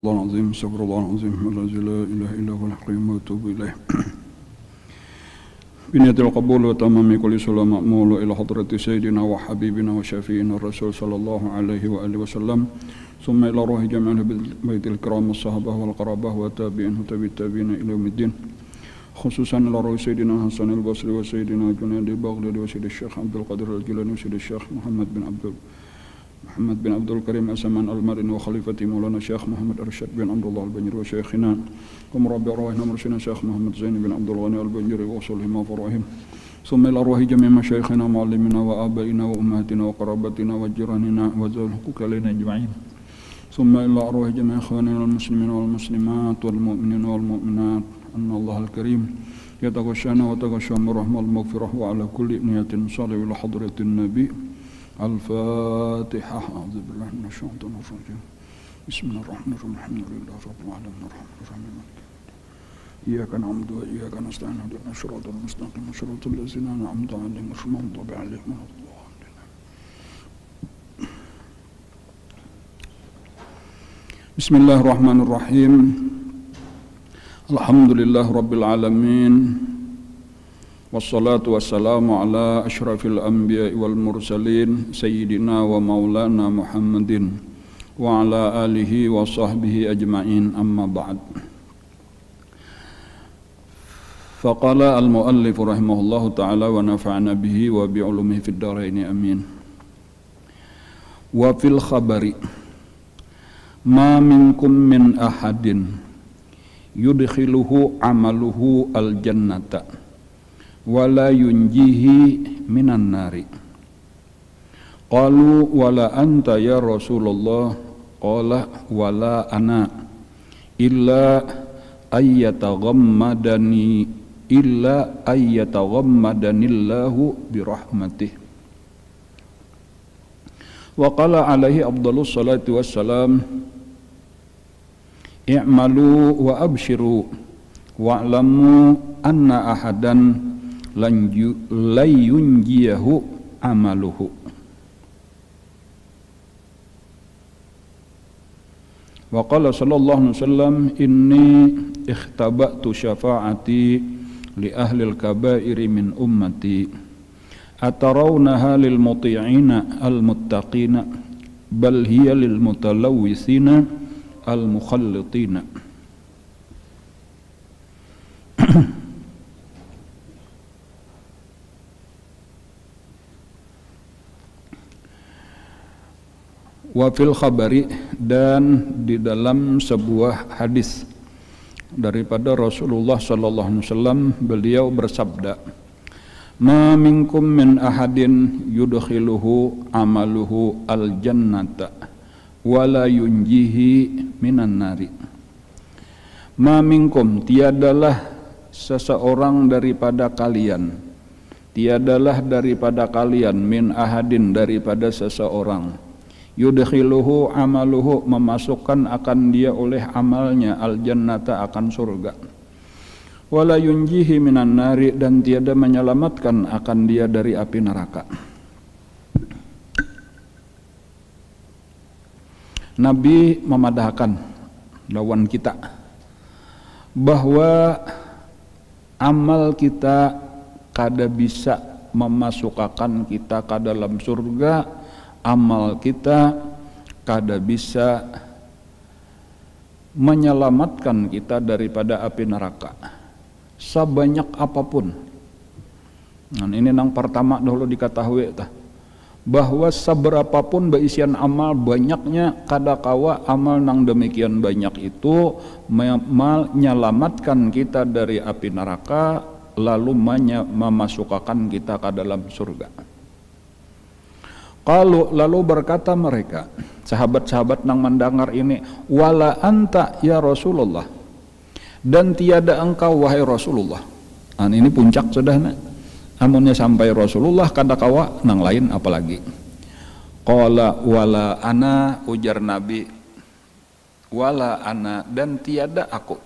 الله العظيم استغفر الله العظيم الذي لا إله إلا هو الحكيم وأتوب إليه بنية القبول وتمام كل صلاة مأمول إلى حضرة سيدنا وحبيبنا وشفيعنا الرسول صلى الله عليه وآله وسلم ثم إلى روح جميع بيت الكرام الصحابة والقرابة وتابعين وتابعين إلى يوم الدين خصوصا إلى روح سيدنا حسن البصري وسيدنا جنيد البغدادي وسيد الشيخ عبد القادر الجيلاني وسيد الشيخ محمد بن عبد الكريم أسمان المرين وخليفة مولانا الشيخ محمد أرشد بن عبد الله البنجري وشيخنا ومربي أرواحنا مرشدنا الشيخ محمد زين بن عبد الغني البنجري وصلهم وفرهم ثم إلى أرواح جميع مشايخنا ومعلمنا وآبائنا وأمهاتنا وقرابتنا وجيراننا وذوي الحقوق علينا أجمعين ثم إلى أرواح جميع إخواننا المسلمين والمسلمات والمؤمنين والمؤمنات أن الله الكريم يتغشانا وتغشى برحمة المغفرة وعلى كل نية صالح إلى حضرة النبي الفاتحة. أعوذ بالله من الشيطان الرجيم. بسم الله الرحمن الرحيم. الحمد لله رب العالمين الرحمن الرحيم إياك نعبد وإياك نستعين اهدنا الصراط المستقيم صراط الذين أنعمت عليهم غير المغضوب عليهم ولا الضالين. بسم الله الرحمن الرحيم. الحمد لله رب العالمين wassalatu wassalamu ala asyrafil anbiya'i wal mursalin sayyidina wa maulana Muhammadin wa ala alihi wa sahbihi ajma'in amma ba'd. Faqala al-muallif rahimahullahu ta'ala wa nafa'ana bihi wa bi'ulumihi fid dharaini amin. Wa fil khabari ma minkum min ahadin yudkhiluhu amaluhu al-jannata wala yunjihi minan nari. Qalu wala anta ya Rasulullah. Qala wala ana illa ayyataghammadanillahu birahmatih. Wa qala alaihi afdhalus salatu wassalam i'malu wa abshiru wa'lamu anna ahadan layunjiyahu amaluhu. Wa qala sallallahu alaihi wasallam inni ikhtaba'tu syafa'ati li ahli al-kaba'iri min ummati atarawnaha lil muti'ina al-muttaqina bal hiya lil mutalawwisina al-mukhallitina. Wa fil khabari, dan di dalam sebuah hadis daripada Rasulullah sallallahu alaihi wasallam, beliau bersabda, ma minkum min ahadin yudkhiluhu amaluhu al jannata wala yunjihi minan nari. Ma minkum, tiadalah seseorang daripada kalian, tiadalah daripada kalian, min ahadin, daripada seseorang, yudkhiluhu amaluhu, memasukkan akan dia oleh amalnya al jannata, akan surga, wala yunjihi minan nari, dan tiada menyelamatkan akan dia dari api neraka. Nabi memadahkan lawan kita bahwa amal kita kada bisa memasukkan kita ke dalam surga, amal kita kada bisa menyelamatkan kita daripada api neraka sebanyak apapun. Nah, ini yang pertama dahulu diketahui bahwa seberapapun beisian amal banyaknya, kada kawa amal nang demikian banyak itu menyelamatkan kita dari api neraka lalu memasukkan kita ke dalam surga. Kalau lalu berkata mereka, sahabat-sahabat nang mendengar ini, wala anta ya Rasulullah, dan tiada engkau wahai Rasulullah. Ini puncak sudah amunnya sampai Rasulullah kada kawa nang lain apalagi. Qala wala ana, ujar Nabi, wala ana, dan tiada aku.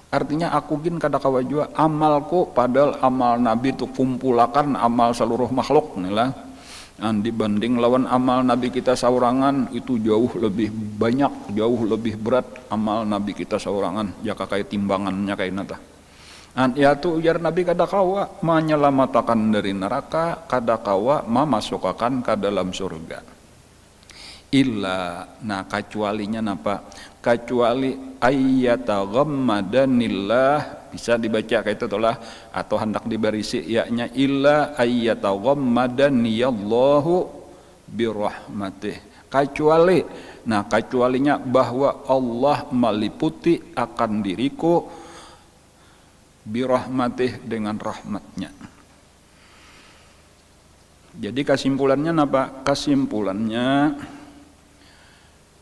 Artinya aku gin kada kawa jua amalku, padahal amal Nabi itu kumpulakan amal seluruh makhluk inilah. Dibanding lawan amal Nabi kita saurangan itu jauh lebih banyak, jauh lebih berat amal Nabi kita saurangan jaka kayak timbangannya kayak nata. Ya tu ujar Nabi kada kawa menyelamatkan dari neraka, kada kawa memasukkan ke dalam surga. Illa, nah kecualinya napa? Kecuali ayyataghammadanillah, bisa dibaca kayak itu lah atau hendak dibarisi yaknya illa ayyataghammadaniyallahu birahmatih. Kecuali, nah kecualinya bahwa Allah meliputi akan diriku birahmatih dengan rahmatnya. Jadi kesimpulannya apa? Kesimpulannya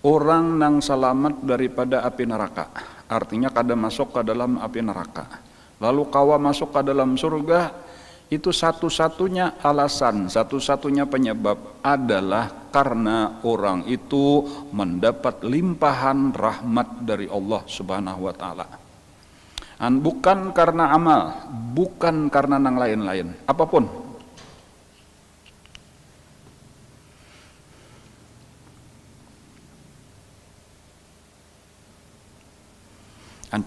orang nang selamat daripada api neraka, artinya kada masuk ke dalam api neraka, lalu kawa masuk ke dalam surga, itu satu-satunya alasan, satu-satunya penyebab adalah karena orang itu mendapat limpahan rahmat dari Allah Subhanahu wa taala. Bukan karena amal, bukan karena nang lain-lain, apapun.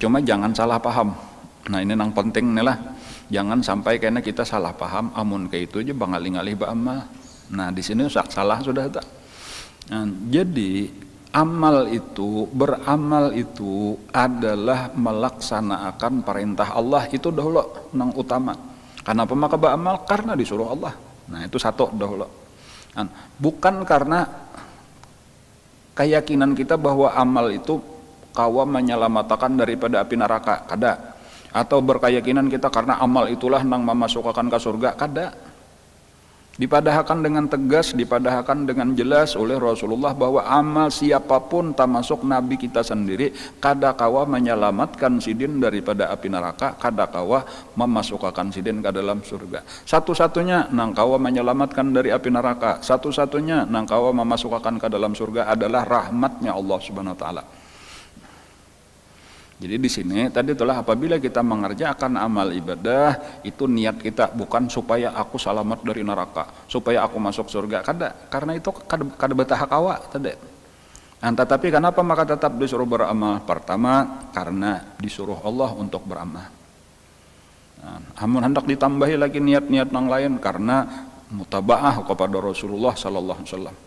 Cuma jangan salah paham. Nah ini nang penting nih lah. Jangan sampai karena kita salah paham, amun kayak itu aja bangali-ngalih ba'amal. Nah di sini salah sudah tak. Nah, jadi amal itu, beramal itu adalah melaksanakan perintah Allah itu dahulu nang utama. Kenapa maka ba'amal? Karena disuruh Allah. Nah itu satu dahulu. Nah, bukan karena keyakinan kita bahwa amal itu kawa menyelamatkan daripada api neraka, kada. Atau berkeyakinan kita karena amal itulah nang memasukkan ke surga, kada. Dipadahkan dengan tegas, dipadahkan dengan jelas oleh Rasulullah bahwa amal siapapun termasuk Nabi kita sendiri kada kawa menyelamatkan sidin daripada api neraka, kada kawa memasukkan sidin ke dalam surga. Satu-satunya nang kawa menyelamatkan dari api neraka, satu-satunya nang kawa memasukkan ke dalam surga adalah rahmatnya Allah Subhanahu wa taala. Jadi di sini tadi telah apabila kita mengerjakan amal ibadah itu niat kita bukan supaya aku selamat dari neraka, supaya aku masuk surga, kada. Karena itu kada betah kawa tadi. Tetapi kenapa maka tetap disuruh beramal? Pertama karena disuruh Allah untuk beramal. Amun hendak ditambahi lagi niat-niat yang lain karena mutabaah kepada Rasulullah sallallahu alaihi wasallam.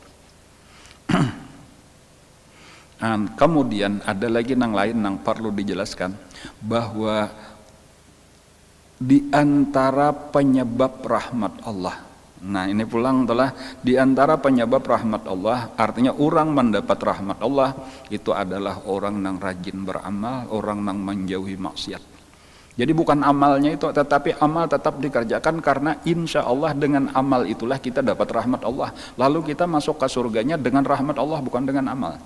Kemudian ada lagi nang lain nang perlu dijelaskan bahwa di antara penyebab rahmat Allah. Nah ini pulang telah di antara penyebab rahmat Allah, artinya orang mendapat rahmat Allah itu adalah orang nang rajin beramal, orang nang menjauhi maksiat. Jadi bukan amalnya itu, tetapi amal tetap dikerjakan karena insya Allah dengan amal itulah kita dapat rahmat Allah. Lalu kita masuk ke surganya dengan rahmat Allah bukan dengan amal.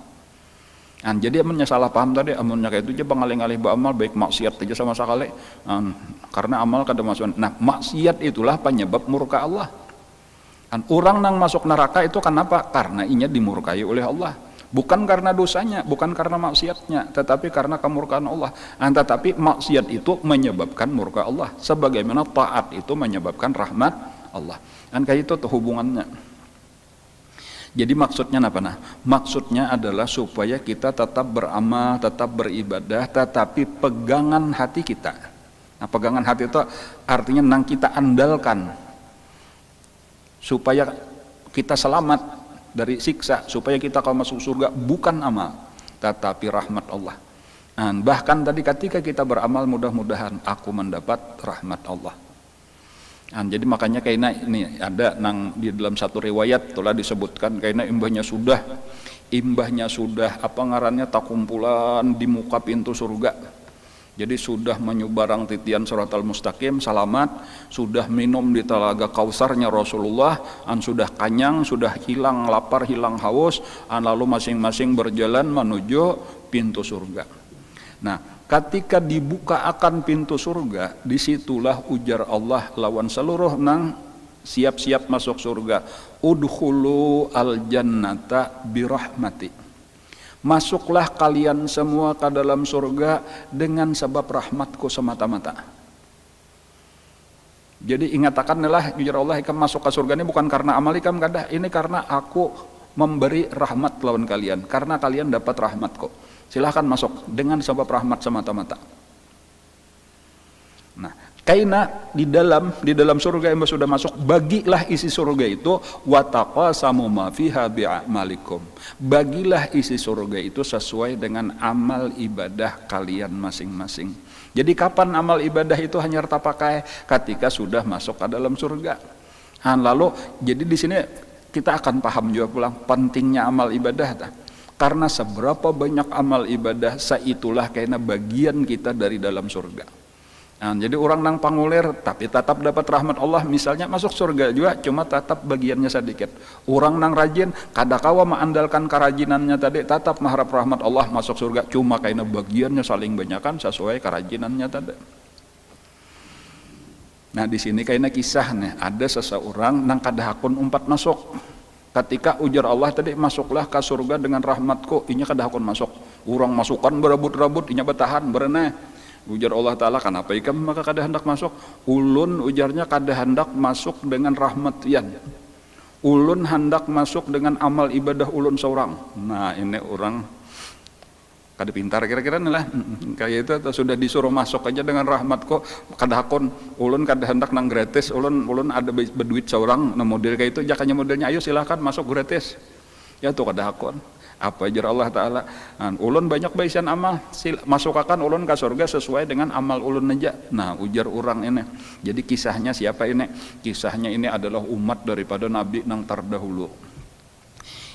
Jadi amunnya salah paham tadi, amunnya kayak itu aja pengalih-alih beramal baik maksiat aja sama sekali. Karena amal kada masuk. Nah maksiat itulah penyebab murka Allah. Orang nang masuk neraka itu kenapa? Karena inya dimurkai oleh Allah. Bukan karena dosanya, bukan karena maksiatnya, tetapi karena kemurkaan Allah. Tetapi maksiat itu menyebabkan murka Allah. Sebagaimana taat itu menyebabkan rahmat Allah. Kayak itu tuh hubungannya. Jadi maksudnya apa? Nah, maksudnya adalah supaya kita tetap beramal, tetap beribadah, tetapi pegangan hati kita. Nah, pegangan hati itu artinya nang kita andalkan supaya kita selamat dari siksa, supaya kita kalau masuk surga bukan amal, tetapi rahmat Allah. Nah, bahkan tadi ketika kita beramal mudah-mudahan aku mendapat rahmat Allah. Jadi makanya kayaknya ini ada nang di dalam satu riwayat telah disebutkan kayaknya imbahnya sudah apa ngarannya takumpulan di muka pintu surga. Jadi sudah menyubarang titian suratal mustaqim selamat, sudah minum di telaga kausarnya Rasulullah, sudah kanyang, sudah hilang lapar, hilang haus, lalu masing-masing berjalan menuju pintu surga. Nah, ketika dibuka akan pintu surga, disitulah ujar Allah lawan seluruh nang siap-siap masuk surga, udkhulu al jannata birahmati. Masuklah kalian semua ke dalam surga dengan sebab rahmatku semata-mata. Jadi ingatakanlah jujur Allah ikam masuk ke surga ini bukan karena amal ikam kada, ini karena aku memberi rahmat lawan kalian, karena kalian dapat rahmat kok. Silahkan masuk dengan sebab rahmat semata-mata. Nah, kaina di dalam surga yang sudah masuk, bagilah isi surga itu wataqasamu ma fiha bi'amalikum. Bagilah isi surga itu sesuai dengan amal ibadah kalian masing-masing. Jadi kapan amal ibadah itu hanya terpakai ketika sudah masuk ke dalam surga. Nah, lalu jadi di sini kita akan paham juga pulang pentingnya amal ibadah. Karena seberapa banyak amal ibadah, saitulah kayaknya bagian kita dari dalam surga. Nah, jadi orang nang pangulir tapi tetap dapat rahmat Allah, misalnya masuk surga juga cuma tetap bagiannya sedikit. Orang nang rajin kadakawa mengandalkan kerajinannya tadi tetap mengharap rahmat Allah masuk surga, cuma karena bagiannya saling banyakan sesuai kerajinannya tadi. Nah di sini kayaknya kisahnya ada seseorang nang kadahakun umpat masuk. Ketika ujar Allah tadi, masuklah ke surga dengan rahmatku, inya kadahakun masuk. Orang masukkan berabut-rabut, inya bertahan bereneh. Ujar Allah Ta'ala, kenapa ikam maka kada hendak masuk? Ulun ujarnya kada hendak masuk dengan rahmat yan. Ulun hendak masuk dengan amal ibadah ulun seorang. Nah ini orang kada pintar kira-kira nih lah. Kayak itu sudah disuruh masuk aja dengan rahmat kok. Kada hakon ulun kada hendak nang gratis. Ulun ada berduit seorang. Nah model kayak itu jakanya modelnya ayo silahkan masuk gratis. Ya tuh kada hakon. Apa ajar Allah Ta'ala, ulun banyak baisan amal, masukkan ulun ke surga sesuai dengan amal ulun aja. Nah ujar orang ini, jadi kisahnya siapa ini? Kisahnya ini adalah umat daripada Nabi nang terdahulu.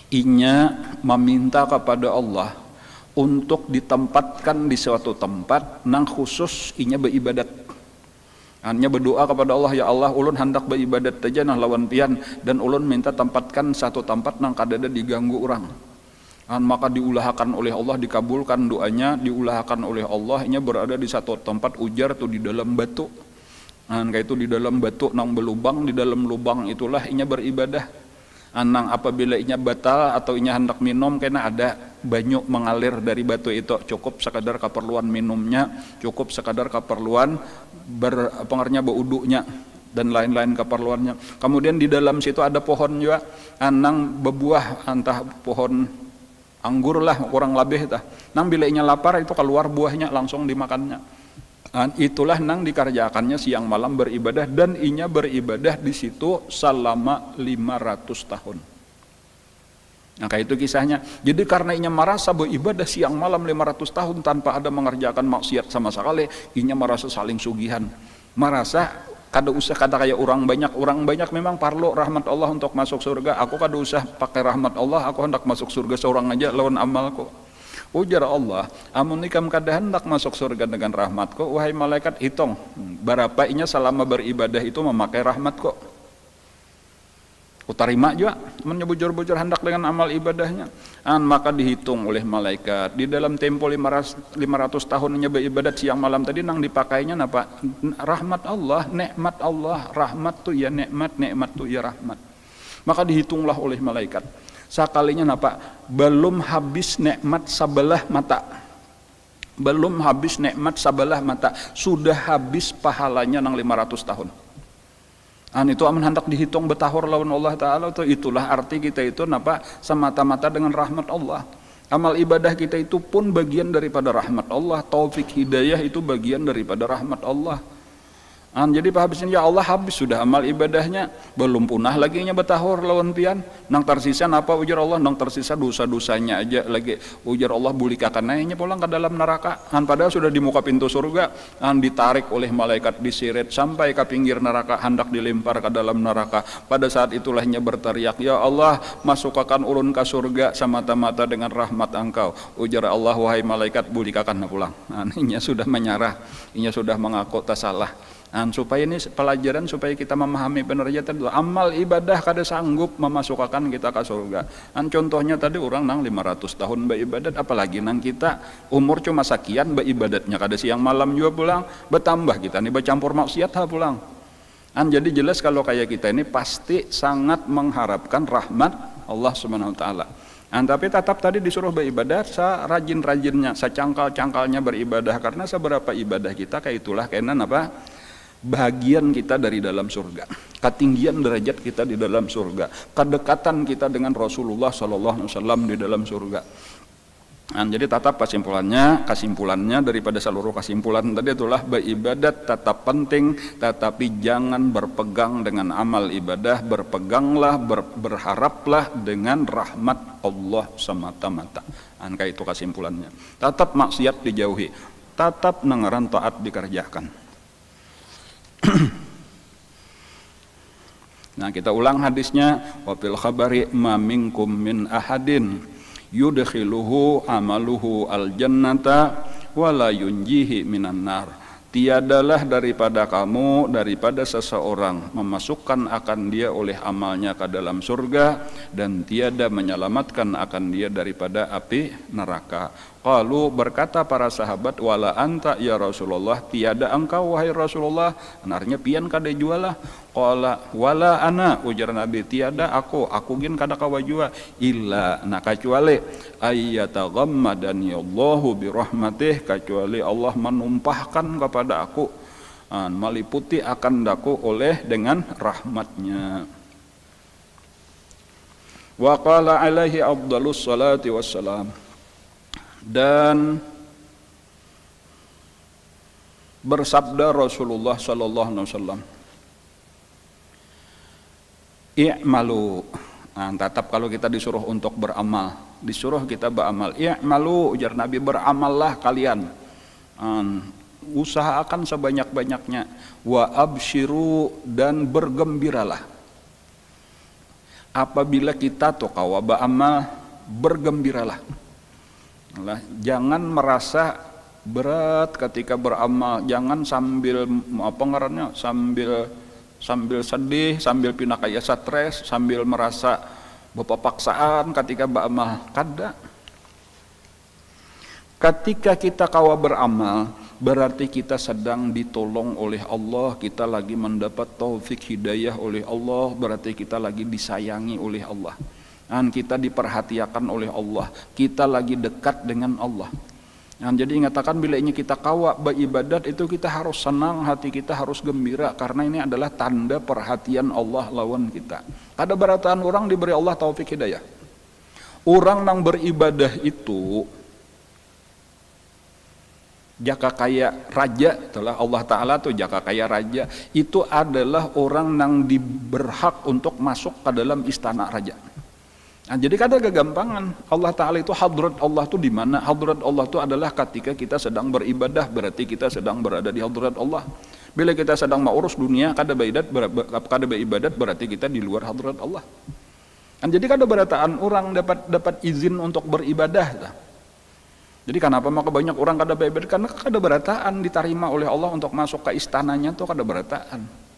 Inya meminta kepada Allah untuk ditempatkan di suatu tempat nang khusus inya beribadat. Hanya berdoa kepada Allah, ya Allah ulun hendak beribadat aja nah lawan pian, dan ulun minta tempatkan satu tempat nang kadada diganggu orang. Maka diulahkan oleh Allah, dikabulkan doanya, diulahkan oleh Allah, nya berada di satu tempat ujar tuh di dalam batu. Kayak itu di dalam batu nang berlubang, di dalam lubang itulah inya beribadah. Nang apabila inya batal atau inya hendak minum, karena ada banyu mengalir dari batu itu, cukup sekadar keperluan minumnya, cukup sekadar keperluan pengernya beuduknya dan lain-lain keperluannya. Kemudian di dalam situ ada pohon juga, nang berbuah, entah pohon anggur lah kurang lebih tah. Nang bila inya lapar itu keluar buahnya langsung dimakannya. Itulah nang dikerjakannya siang malam beribadah, dan inya beribadah di situ selama 500 tahun. Nah kayak itu kisahnya. Jadi karena inya merasa beribadah siang malam 500 tahun tanpa ada mengerjakan maksiat sama sekali, inya merasa saling sugihan. Merasa kada usah kada kayak orang banyak memang perlu rahmat Allah untuk masuk surga. Aku kada usah pakai rahmat Allah, aku hendak masuk surga seorang aja lawan amalku. Ujar Allah, amun ikam kada hendak masuk surga dengan rahmatku, wahai malaikat hitung berapa inya selama beribadah itu memakai rahmatku. Utarima juga menyebujur-bujur hendak dengan amal ibadahnya. Maka dihitung oleh malaikat di dalam tempo 500 tahunnya beribadat siang malam tadi nang dipakainya apa? Rahmat Allah, nikmat Allah, rahmat tu ya nikmat, nikmat tu ya rahmat. Maka dihitunglah oleh malaikat. Sekalinya apa? Belum habis nikmat sebelah mata. Belum habis nikmat sebelah mata, sudah habis pahalanya nang 500 tahun. Itu aman hendak dihitung betahur lawan Allah Ta'ala, itulah arti kita itu napa semata-mata dengan rahmat Allah. Amal ibadah kita itu pun bagian daripada rahmat Allah. Taufik hidayah itu bagian daripada rahmat Allah. Jadi habisnya ya Allah habis sudah amal ibadahnya, belum punah lagi nya betahur lawan pian. Nang tersisa apa ujar Allah? Nang tersisa dosa-dosanya aja lagi. Ujar Allah bulikakan nya pulang ke dalam neraka. Padahal sudah di muka pintu surga, ditarik oleh malaikat disiret sampai ke pinggir neraka, hendak dilempar ke dalam neraka. Pada saat itulah nya berteriak, ya Allah masukkan ulun ke surga semata-mata dengan rahmat Engkau. Ujar Allah, wahai malaikat bulikakan pulang. Inya sudah menyerah, inya sudah mengaku tak salah. Supaya ini pelajaran supaya kita memahami benar aja tadi amal ibadah kada sanggup memasukkan kita ke surga. Contohnya tadi orang nang 500 tahun beribadat, apalagi nang kita umur cuma sekian beribadatnya kada siang malam juga pulang, bertambah kita nih bercampur maksiat pulang. Jadi jelas kalau kayak kita ini pasti sangat mengharapkan rahmat Allah Subhanahu wa taala. Tapi tetap tadi disuruh beribadah serajin-rajinnya, secangkal-cangkalnya beribadah, karena seberapa ibadah kita kayak itulah kena apa? bahagian kita dari dalam surga, ketinggian derajat kita di dalam surga, kedekatan kita dengan Rasulullah Sallallahu Alaihi Wasallam di dalam surga. Nah, jadi tetap kesimpulannya daripada seluruh kesimpulan tadi itulah beribadat tetap penting, tetapi jangan berpegang dengan amal ibadah, berpeganglah, berharaplah dengan rahmat Allah semata-mata. Angka itu kesimpulannya. Tetap maksiat dijauhi, tetap nengaran taat dikerjakan. Nah, kita ulang hadisnya, wa fil khabari ma minkum min ahadin yudkhiluhu amaluhu al-jannata wala yunjihi minan nar. Tiadalah daripada kamu, daripada seseorang memasukkan akan dia oleh amalnya ke dalam surga, dan tiada menyelamatkan akan dia daripada api neraka. Qalu, berkata para sahabat, wala anta ya Rasulullah, tiada engkau wahai Rasulullah. Artinya pian kada jualah. Qala wala ana, ujar Nabi, tiada aku gin kada kawa jua, illa na kecuali ayyataghammadani Allahu birahmatih, kecuali Allah menumpahkan kepada aku, meliputi akan daku oleh dengan rahmatnya. Wa qala alaihi afdhalus salati wassalam, dan bersabda Rasulullah sallallahu alaihi wasallam, i'malu. Nah, tetap kalau kita disuruh untuk beramal, disuruh kita beramal, i'malu, ujar Nabi, beramallah kalian, usahakan sebanyak-banyaknya, wa abshiru, dan bergembiralah. Apabila kita tuh kawa beramal, bergembiralah. Jangan merasa berat ketika beramal, jangan sambil apa ngarannya, sambil sedih, sambil pindah kayak stres, sambil merasa bepapaksaan ketika beramal. Kada. Ketika kita kawa beramal, berarti kita sedang ditolong oleh Allah, kita lagi mendapat taufik hidayah oleh Allah, berarti kita lagi disayangi oleh Allah, dan kita diperhatikan oleh Allah, kita lagi dekat dengan Allah. Nah, jadi ingatakan bila ini kita kawa beribadat itu kita harus senang, hati kita harus gembira, karena ini adalah tanda perhatian Allah lawan kita. Kada barataan orang diberi Allah taufik hidayah. Orang yang beribadah itu jaka kayak raja, itulah Allah Ta'ala tuh jaka kayak raja, itu adalah orang yang berhak untuk masuk ke dalam istana raja. Nah, jadi kada kegampangan. Allah Ta'ala itu, hadrat Allah itu di mana? Hadrat Allah itu adalah ketika kita sedang beribadah, berarti kita sedang berada di hadrat Allah. Bila kita sedang mengurus dunia, kada beribadat, berarti kita di luar hadrat Allah. Nah, jadi kada berataan orang dapat izin untuk beribadah. Jadi kenapa maka banyak orang kada beribadah? Karena kada berataan diterima oleh Allah untuk masuk ke istananya tuh kada berataan.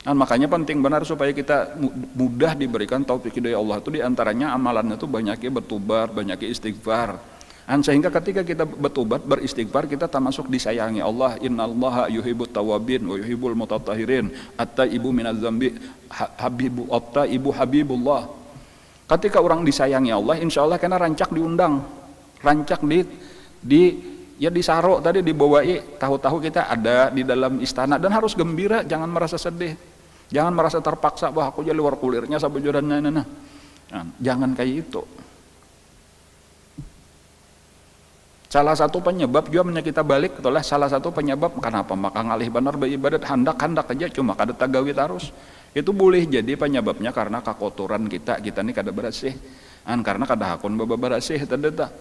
Nah, makanya penting benar supaya kita mudah diberikan taufik hidayah Allah itu, diantaranya amalannya itu banyaknya bertobat, banyaknya istighfar. Dan sehingga ketika kita bertobat, beristighfar, kita termasuk disayangi Allah. Innallaha yuhibbut tawabin wa yuhibbul mutatahhirin, at-taibu minaz dzambi habibu at-taibu habibullah. Ketika orang disayangi Allah, insya Allah kena rancak diundang, rancak disaro tadi, dibawai, tahu-tahu kita ada di dalam istana, dan harus gembira, jangan merasa sedih, jangan merasa terpaksa, wah aku jadi luar kulirnya sabujurannya, nah, jangan kayak itu. Salah satu penyebab juga kita balik, itulah salah satu penyebab kenapa maka ngalih benar beribadat, handak aja cuma kada tagawi terus, itu boleh jadi penyebabnya karena kekotoran kita ini kada bersih, karena kada hakun bersih tadeta.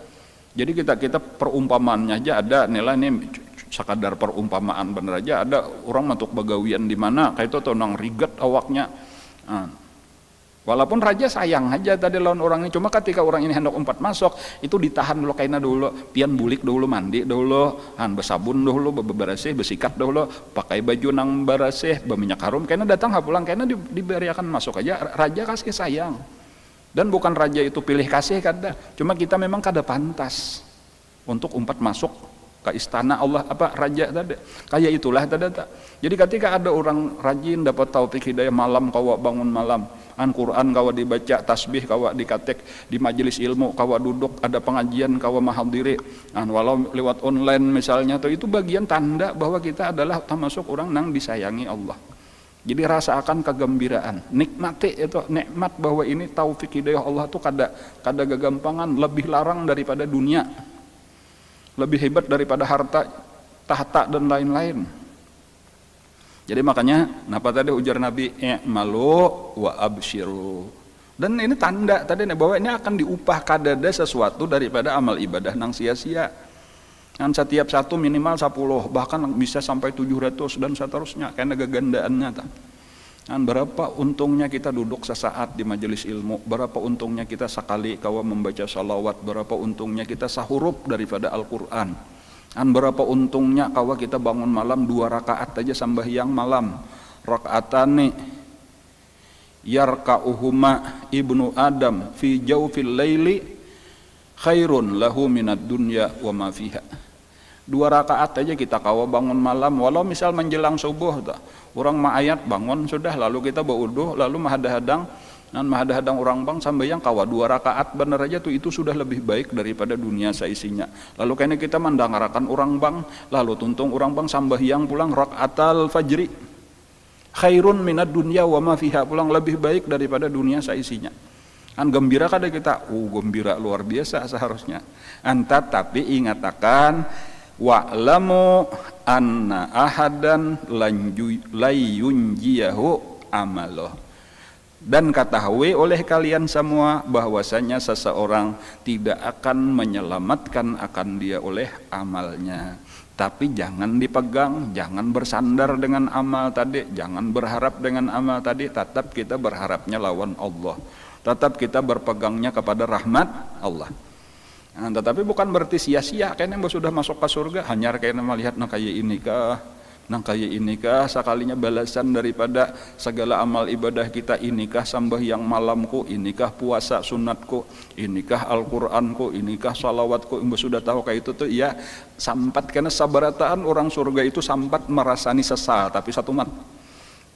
Jadi kita perumpamaannya aja ada, nilai ini sekadar perumpamaan bener aja, ada orang untuk begawian di mana kayak itu nang riget awaknya, walaupun raja sayang aja tadi lawan orang ini, cuma ketika orang ini hendak umpat masuk itu ditahan dulu, kaina dulu pian bulik dulu, mandi dulu, bersabun dulu, bebersih, bersikat dulu, pakai baju nang bersih, berminyak harum, kaina datang pulang, kaina diberikan masuk aja. Raja kasih sayang. Dan bukan raja itu pilih kasih kada, cuma kita memang kada pantas untuk umpat masuk ke istana Allah apa raja tadi kayak itulah tadi. Jadi ketika ada orang rajin dapat taufik hidayah malam kawa bangun malam an Quran kawa dibaca tasbih kawa dikatek di majelis ilmu kawa duduk ada pengajian kawa mahadiri walau lewat online misalnya tuh itu bagian tanda bahwa kita adalah termasuk orang yang disayangi Allah. Jadi rasakan kegembiraan, nikmati itu nikmat bahwa ini taufik hidayah Allah tuh kada gagampangan, lebih larang daripada dunia, lebih hebat daripada harta, tahta dan lain-lain. Jadi makanya napa tadi ujar Nabi i'malu wa abshiru. Dan ini tanda tadi bahwa ini akan diupah kadada sesuatu daripada amal ibadah nang sia-sia. Kan setiap satu minimal 10, bahkan bisa sampai 700 dan seterusnya karena kegandaannya. Kan berapa untungnya kita duduk sesaat di majelis ilmu, berapa untungnya kita sekali kawa membaca salawat, berapa untungnya kita sahuruf daripada Al-Qur'an. Kan berapa untungnya kawa kita bangun malam 2 rakaat aja sambahyang malam. Rakaatani yarka'uhuma ibnu Adam fi jawfil laili khairun lahu minad dunya wa ma fiha. 2 rakaat aja kita kawa bangun malam, walau misal menjelang subuh orang ma'ayat bangun sudah lalu kita bauduh lalu mahadahadang orang bang sampai yang kawa 2 rakaat bener aja tuh itu sudah lebih baik daripada dunia seisinya. Lalu kayaknya kita mendangarakan orang bang lalu tuntung orang bang sambahyang pulang rakaatal fajri khairun minad dunya wa ma fiha, pulang lebih baik daripada dunia seisinya. Kan gembira kada kita, gembira luar biasa seharusnya. Tapi ingatakan wa'lamu anna ahadan layunjiyahu amaloh. Dan ketahui oleh kalian semua bahwasanya seseorang tidak akan menyelamatkan akan dia oleh amalnya. Tapi jangan dipegang, jangan bersandar dengan amal tadi, jangan berharap dengan amal tadi, tetap kita berharapnya lawan Allah. Tetap kita berpegangnya kepada rahmat Allah. Nah, tetapi bukan berarti sia-sia kayaknya sudah masuk ke surga hanya kayaknya melihat nang kayak ini kah sekalinya balasan daripada segala amal ibadah kita, inikah sambahyang malamku, inikah puasa sunatku, inikah Al-Qur'anku, inikah salawatku. Sudah tahu kayak itu tuh ya sampat karena sabarataan orang surga itu sampat merasani sesal. Tapi satu mat,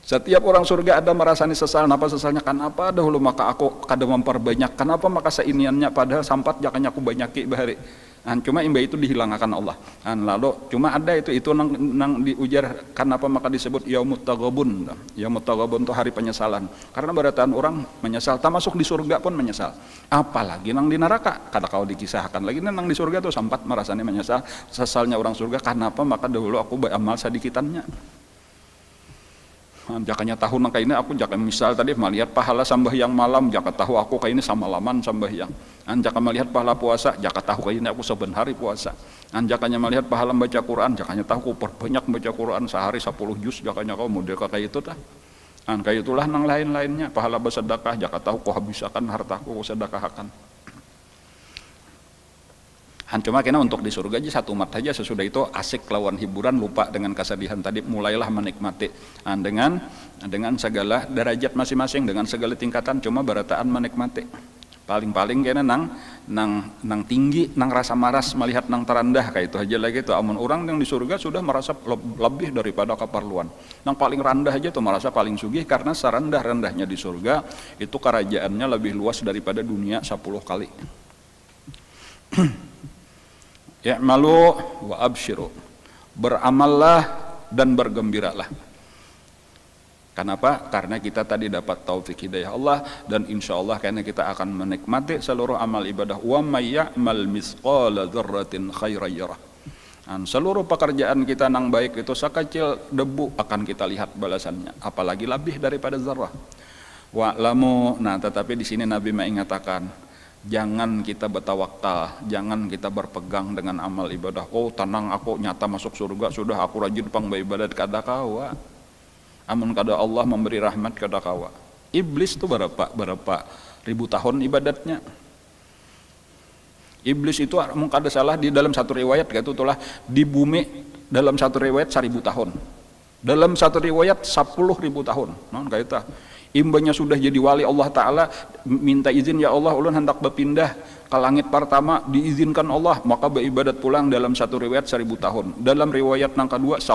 setiap orang surga ada merasani sesal. Kenapa sesalnya? Kenapa dahulu maka aku kada memperbanyak, kenapa maka seiniannya padahal sampat jakanya aku banyaki bahari. Cuma imba itu dihilangkan Allah. Lalu cuma ada itu nang diujar kenapa maka disebut yaumut taghabun. Yaumut taghabun itu hari penyesalan. Karena barataan orang menyesal, termasuk di surga pun menyesal. Apalagi nang di neraka. Kada kau dikisahkan lagi nang di surga tuh sampat merasani menyesal. Sesalnya orang surga kenapa maka dahulu aku beramal sedikitannya. Jakanya tahu nang ini aku jaka misal tadi melihat pahala sambahyang malam, jaka tahu aku kayak ini sama laman sambahyang. Jaka melihat pahala puasa, jaka tahu kayak ini aku saben hari puasa. Jakanya melihat pahala baca Quran, jakanya tahu aku perbanyak baca Quran sehari 10 juz, jakanya kau model kayak itu tah. Kayak itulah nang lain-lainnya, pahala bersedekah, jaka tahu kau habiskan hartaku kau sedekahkan. Cuma kena untuk di surga aja satu mat aja, sesudah itu asik lawan hiburan, lupa dengan kesedihan tadi, mulailah menikmati dengan segala derajat masing-masing, dengan segala tingkatan, cuma barataan menikmati. Paling-paling kena nang tinggi, nang rasa maras melihat nang terendah kayak itu aja lagi tuh. Amun orang yang di surga sudah merasa lebih daripada keperluan. Nang paling rendah aja tuh merasa paling sugih karena serendah-rendahnya di surga itu kerajaannya lebih luas daripada dunia 10 kali. I'malu wa abshiru, beramallah dan bergembiralah. Kenapa? Karena kita tadi dapat taufik hidayah Allah dan insya Allah karena kita akan menikmati seluruh amal ibadah. Wa may ya'mal misqala dzarratin khairan yarah. Seluruh pekerjaan kita nang baik itu sekecil debu akan kita lihat balasannya, apalagi lebih daripada zarrah. Wa'lamu, tetapi di sini Nabi mengatakan jangan kita bertawakal, jangan kita berpegang dengan amal ibadah. Tenang aku nyata masuk surga, sudah aku rajin pang beribadat kada kawa. Amun kada Allah memberi rahmat kada kawa. Iblis tuh berapa ribu tahun ibadatnya. Iblis itu mungkin kada salah di dalam satu riwayat gitu itulah di bumi dalam satu riwayat 1000 tahun. Dalam satu riwayat 10.000 tahun. Non kaita. Imbanya sudah jadi wali Allah Ta'ala, minta izin, ya Allah, ulun hendak berpindah ke langit pertama, diizinkan Allah, maka beribadat pulang dalam satu riwayat 1.000 tahun. Dalam riwayat yang kedua 10.000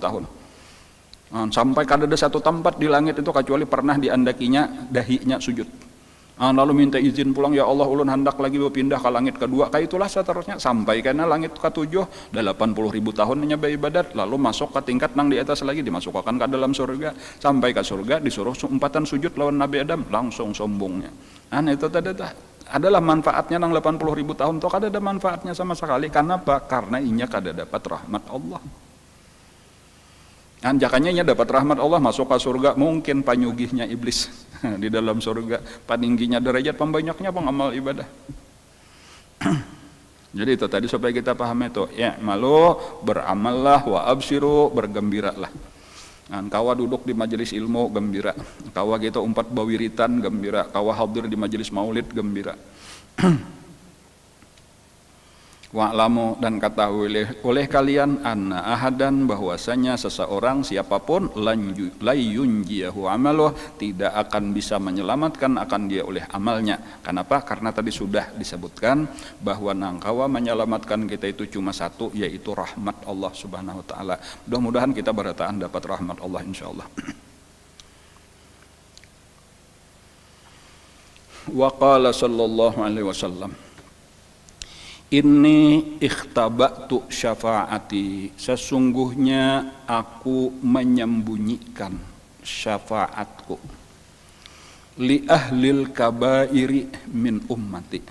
tahun. Sampai kadada satu tempat di langit itu kecuali pernah diandakinya dahinya sujud. Lalu minta izin pulang, ya Allah, ulun hendak lagi berpindah ke langit kedua. Kayak itulah seterusnya sampai karena langit ke-7 80.000 tahun hanya beribadat, lalu masuk ke tingkat nang di atas lagi, dimasukkan ke dalam surga. Sampai ke surga disuruh umpatan sujud lawan Nabi Adam, langsung sombongnya. Itu tadi adalah manfaatnya nang 80.000 tahun toh kada ada manfaatnya sama sekali. Karena apa? Karena inya kada dapat rahmat Allah. Jakanya inya dapat rahmat Allah, masuk ke surga, mungkin panyugihnya iblis di dalam surga, paningginya derajat, pembanyaknya pengamal ibadah. Jadi itu tadi supaya kita paham itu, ya malu beramallah wa absyiru, bergembiralah. Kawa duduk di majelis ilmu gembira, kawa kita umpat bawiritan gembira, kawa hadir di majelis maulid gembira. Wa'lamu, dan ketahui oleh kalian anna ahadan, bahwasanya seseorang siapapun layunjiyahu amaluh, tidak akan bisa menyelamatkan akan dia oleh amalnya. Kenapa? Karena tadi sudah disebutkan bahwa nangkawa menyelamatkan kita itu cuma satu, yaitu rahmat Allah Subhanahu wa taala. Mudah-mudahan kita berataan dapat rahmat Allah insyaallah. Wa qala sallallahu alaihi wasallam, Inni ikhtaba'tu syafaati, sesungguhnya aku menyembunyikan syafaatku li ahlil kabairi min ummati,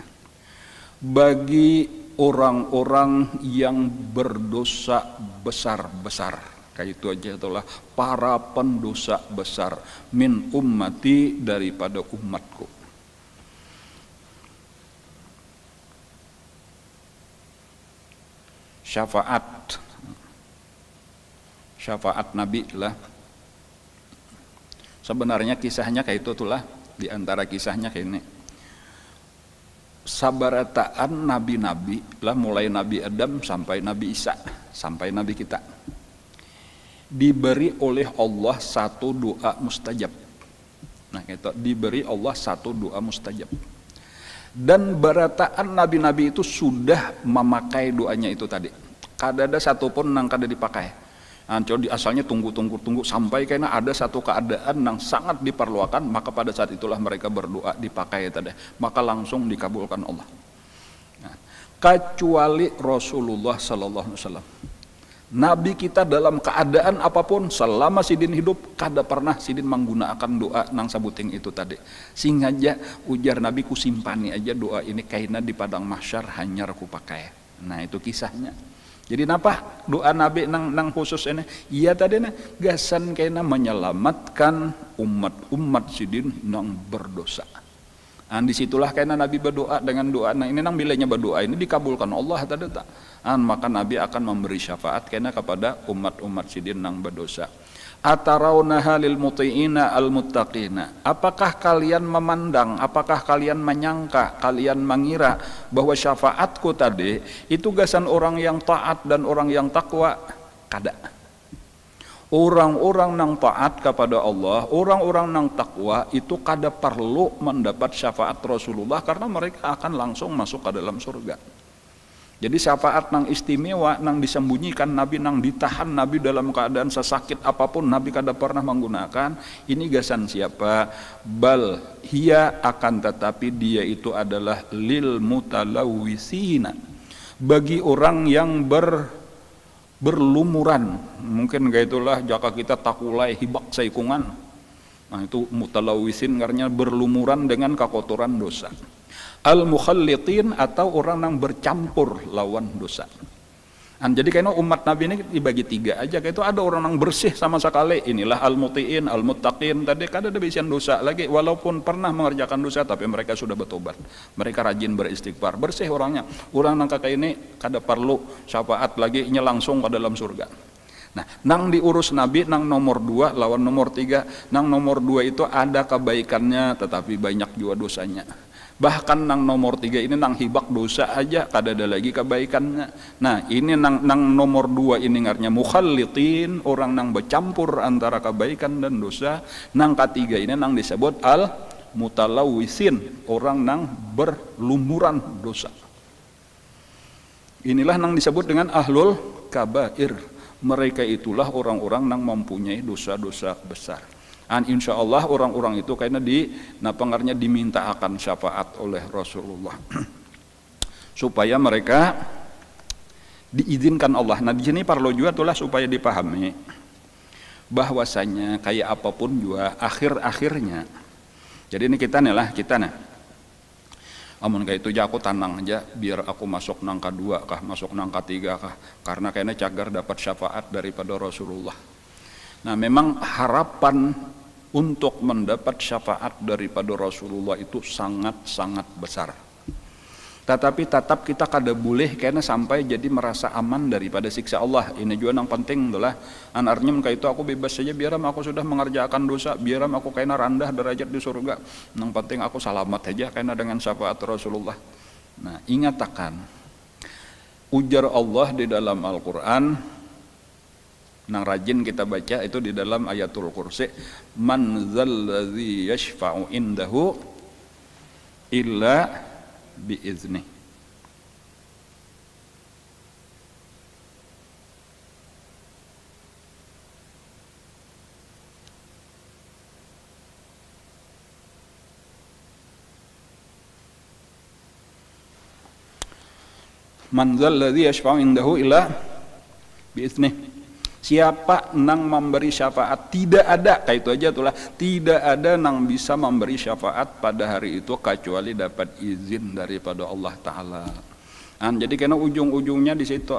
bagi orang-orang yang berdosa besar-besar. Kayak itu aja itulah para pendosa besar, min ummati, daripada umatku. Syafaat Nabi lah. Sebenarnya kisahnya kayak itu tulah, di antara kisahnya kayak ini. Sabarataan nabi-nabi lah, mulai Nabi Adam sampai Nabi Isa, sampai Nabi kita, diberi oleh Allah satu doa mustajab. Nah itu diberi Allah satu doa mustajab. Dan barataan nabi-nabi itu sudah memakai doanya itu tadi. Kada ada satupun nang kada dipakai. Jadi asalnya tunggu sampai karena ada satu keadaan yang sangat diperlukan, maka pada saat itulah mereka berdoa dipakai tadi. Maka langsung dikabulkan Allah. Kecuali Rasulullah sallallahu alaihi wasallam. Nabi kita dalam keadaan apapun selama sidin hidup kada pernah sidin menggunakan doa nang sabuting itu tadi. Sengaja ujar Nabi, ku simpani aja doa ini kaina di padang mahsyar hanyar ku pakai. Nah itu kisahnya. Jadi napa doa Nabi nang khusus ini? Iya tadi na gasan kaina menyelamatkan umat sidin nang berdosa. Disitulah karena Nabi berdoa dengan doa. Nah ini nang bilanya berdoa ini dikabulkan Allah tadi tak. Maka Nabi akan memberi syafaat karena kepada umat sidin nang berdosa. Atarawnaha lil muti'ina al muttaqina. Apakah kalian memandang, apakah kalian menyangka, kalian mengira bahwa syafaatku tadi itu gasan orang yang taat dan orang yang takwa? Kada. Orang-orang nang taat kepada Allah, orang-orang nang takwa itu kada perlu mendapat syafaat Rasulullah karena mereka akan langsung masuk ke dalam surga. Jadi syafaat nang istimewa, nang disembunyikan Nabi, nang ditahan Nabi dalam keadaan sesakit apapun Nabi kada pernah menggunakan. Ini gasan siapa? Bal hiya, akan tetapi dia itu adalah lil mutalawwisina, bagi orang yang berlumuran. Mungkin kayak itulah jaka kita takulai hibak saikungan. Nah itu mutalawwisin karena berlumuran dengan kekotoran dosa. Al-mukhallitin, atau orang yang bercampur lawan dosa. Jadi kayaknya umat Nabi ini dibagi tiga aja. Kayak itu ada orang yang bersih sama sekali. Inilah al-muti'in, al-muttaqin. Tadi kada ada bisian dosa lagi. Walaupun pernah mengerjakan dosa, tapi mereka sudah bertobat. Mereka rajin beristighfar. Bersih orangnya. Orang yang kakak ini kada perlu syafaat lagi, nya langsung ke dalam surga. Nah, nang diurus Nabi, nang nomor 2 lawan nomor 3. Nang nomor 2 itu ada kebaikannya, tetapi banyak juga dosanya. Bahkan nang nomor 3 ini nang hibak dosa aja kada ada lagi kebaikannya. Nah ini nang nomor 2 ini ngarnya mukhallitin, orang nang bercampur antara kebaikan dan dosa. Nang ketiga ini nang disebut al mutalawisin, orang nang berlumuran dosa. Inilah nang disebut dengan ahlul kabair. Mereka itulah orang-orang nang mempunyai dosa-dosa besar. Dan insya Allah orang-orang itu karena napangarnya diminta akan syafaat oleh Rasulullah supaya mereka diizinkan Allah. Nah di sini perlu juga itulah supaya dipahami bahwasanya kayak apapun juga akhir-akhirnya. Jadi ini kita nih amun kayak itu aja aku tanang aja biar aku masuk nang kedua kah, masuk nang ketiga kah, karena kayaknya cagar dapat syafaat daripada Rasulullah. Nah memang harapan untuk mendapat syafaat daripada Rasulullah itu sangat-sangat besar. Tetapi tetap kita kada boleh karena sampai jadi merasa aman daripada siksa Allah. Ini juga yang penting adalah anarnya kayak itu aku bebas saja biar aku sudah mengerjakan dosa, biar aku kena rendah derajat di surga. Yang penting aku selamat aja karena dengan syafaat Rasulullah. Nah, ingat akan ujar Allah di dalam Al-Qur'an. Nang rajin kita baca itu di dalam ayatul kursi, man zalladzi yashfa'u indahu illa biizni. Man zalladzi yashfa'u indahu illa biizni. Siapa nang memberi syafaat, tidak ada, kayak itu aja itulah, tidak ada nang bisa memberi syafaat pada hari itu kecuali dapat izin daripada Allah Ta'ala. Jadi karena ujung-ujungnya di situ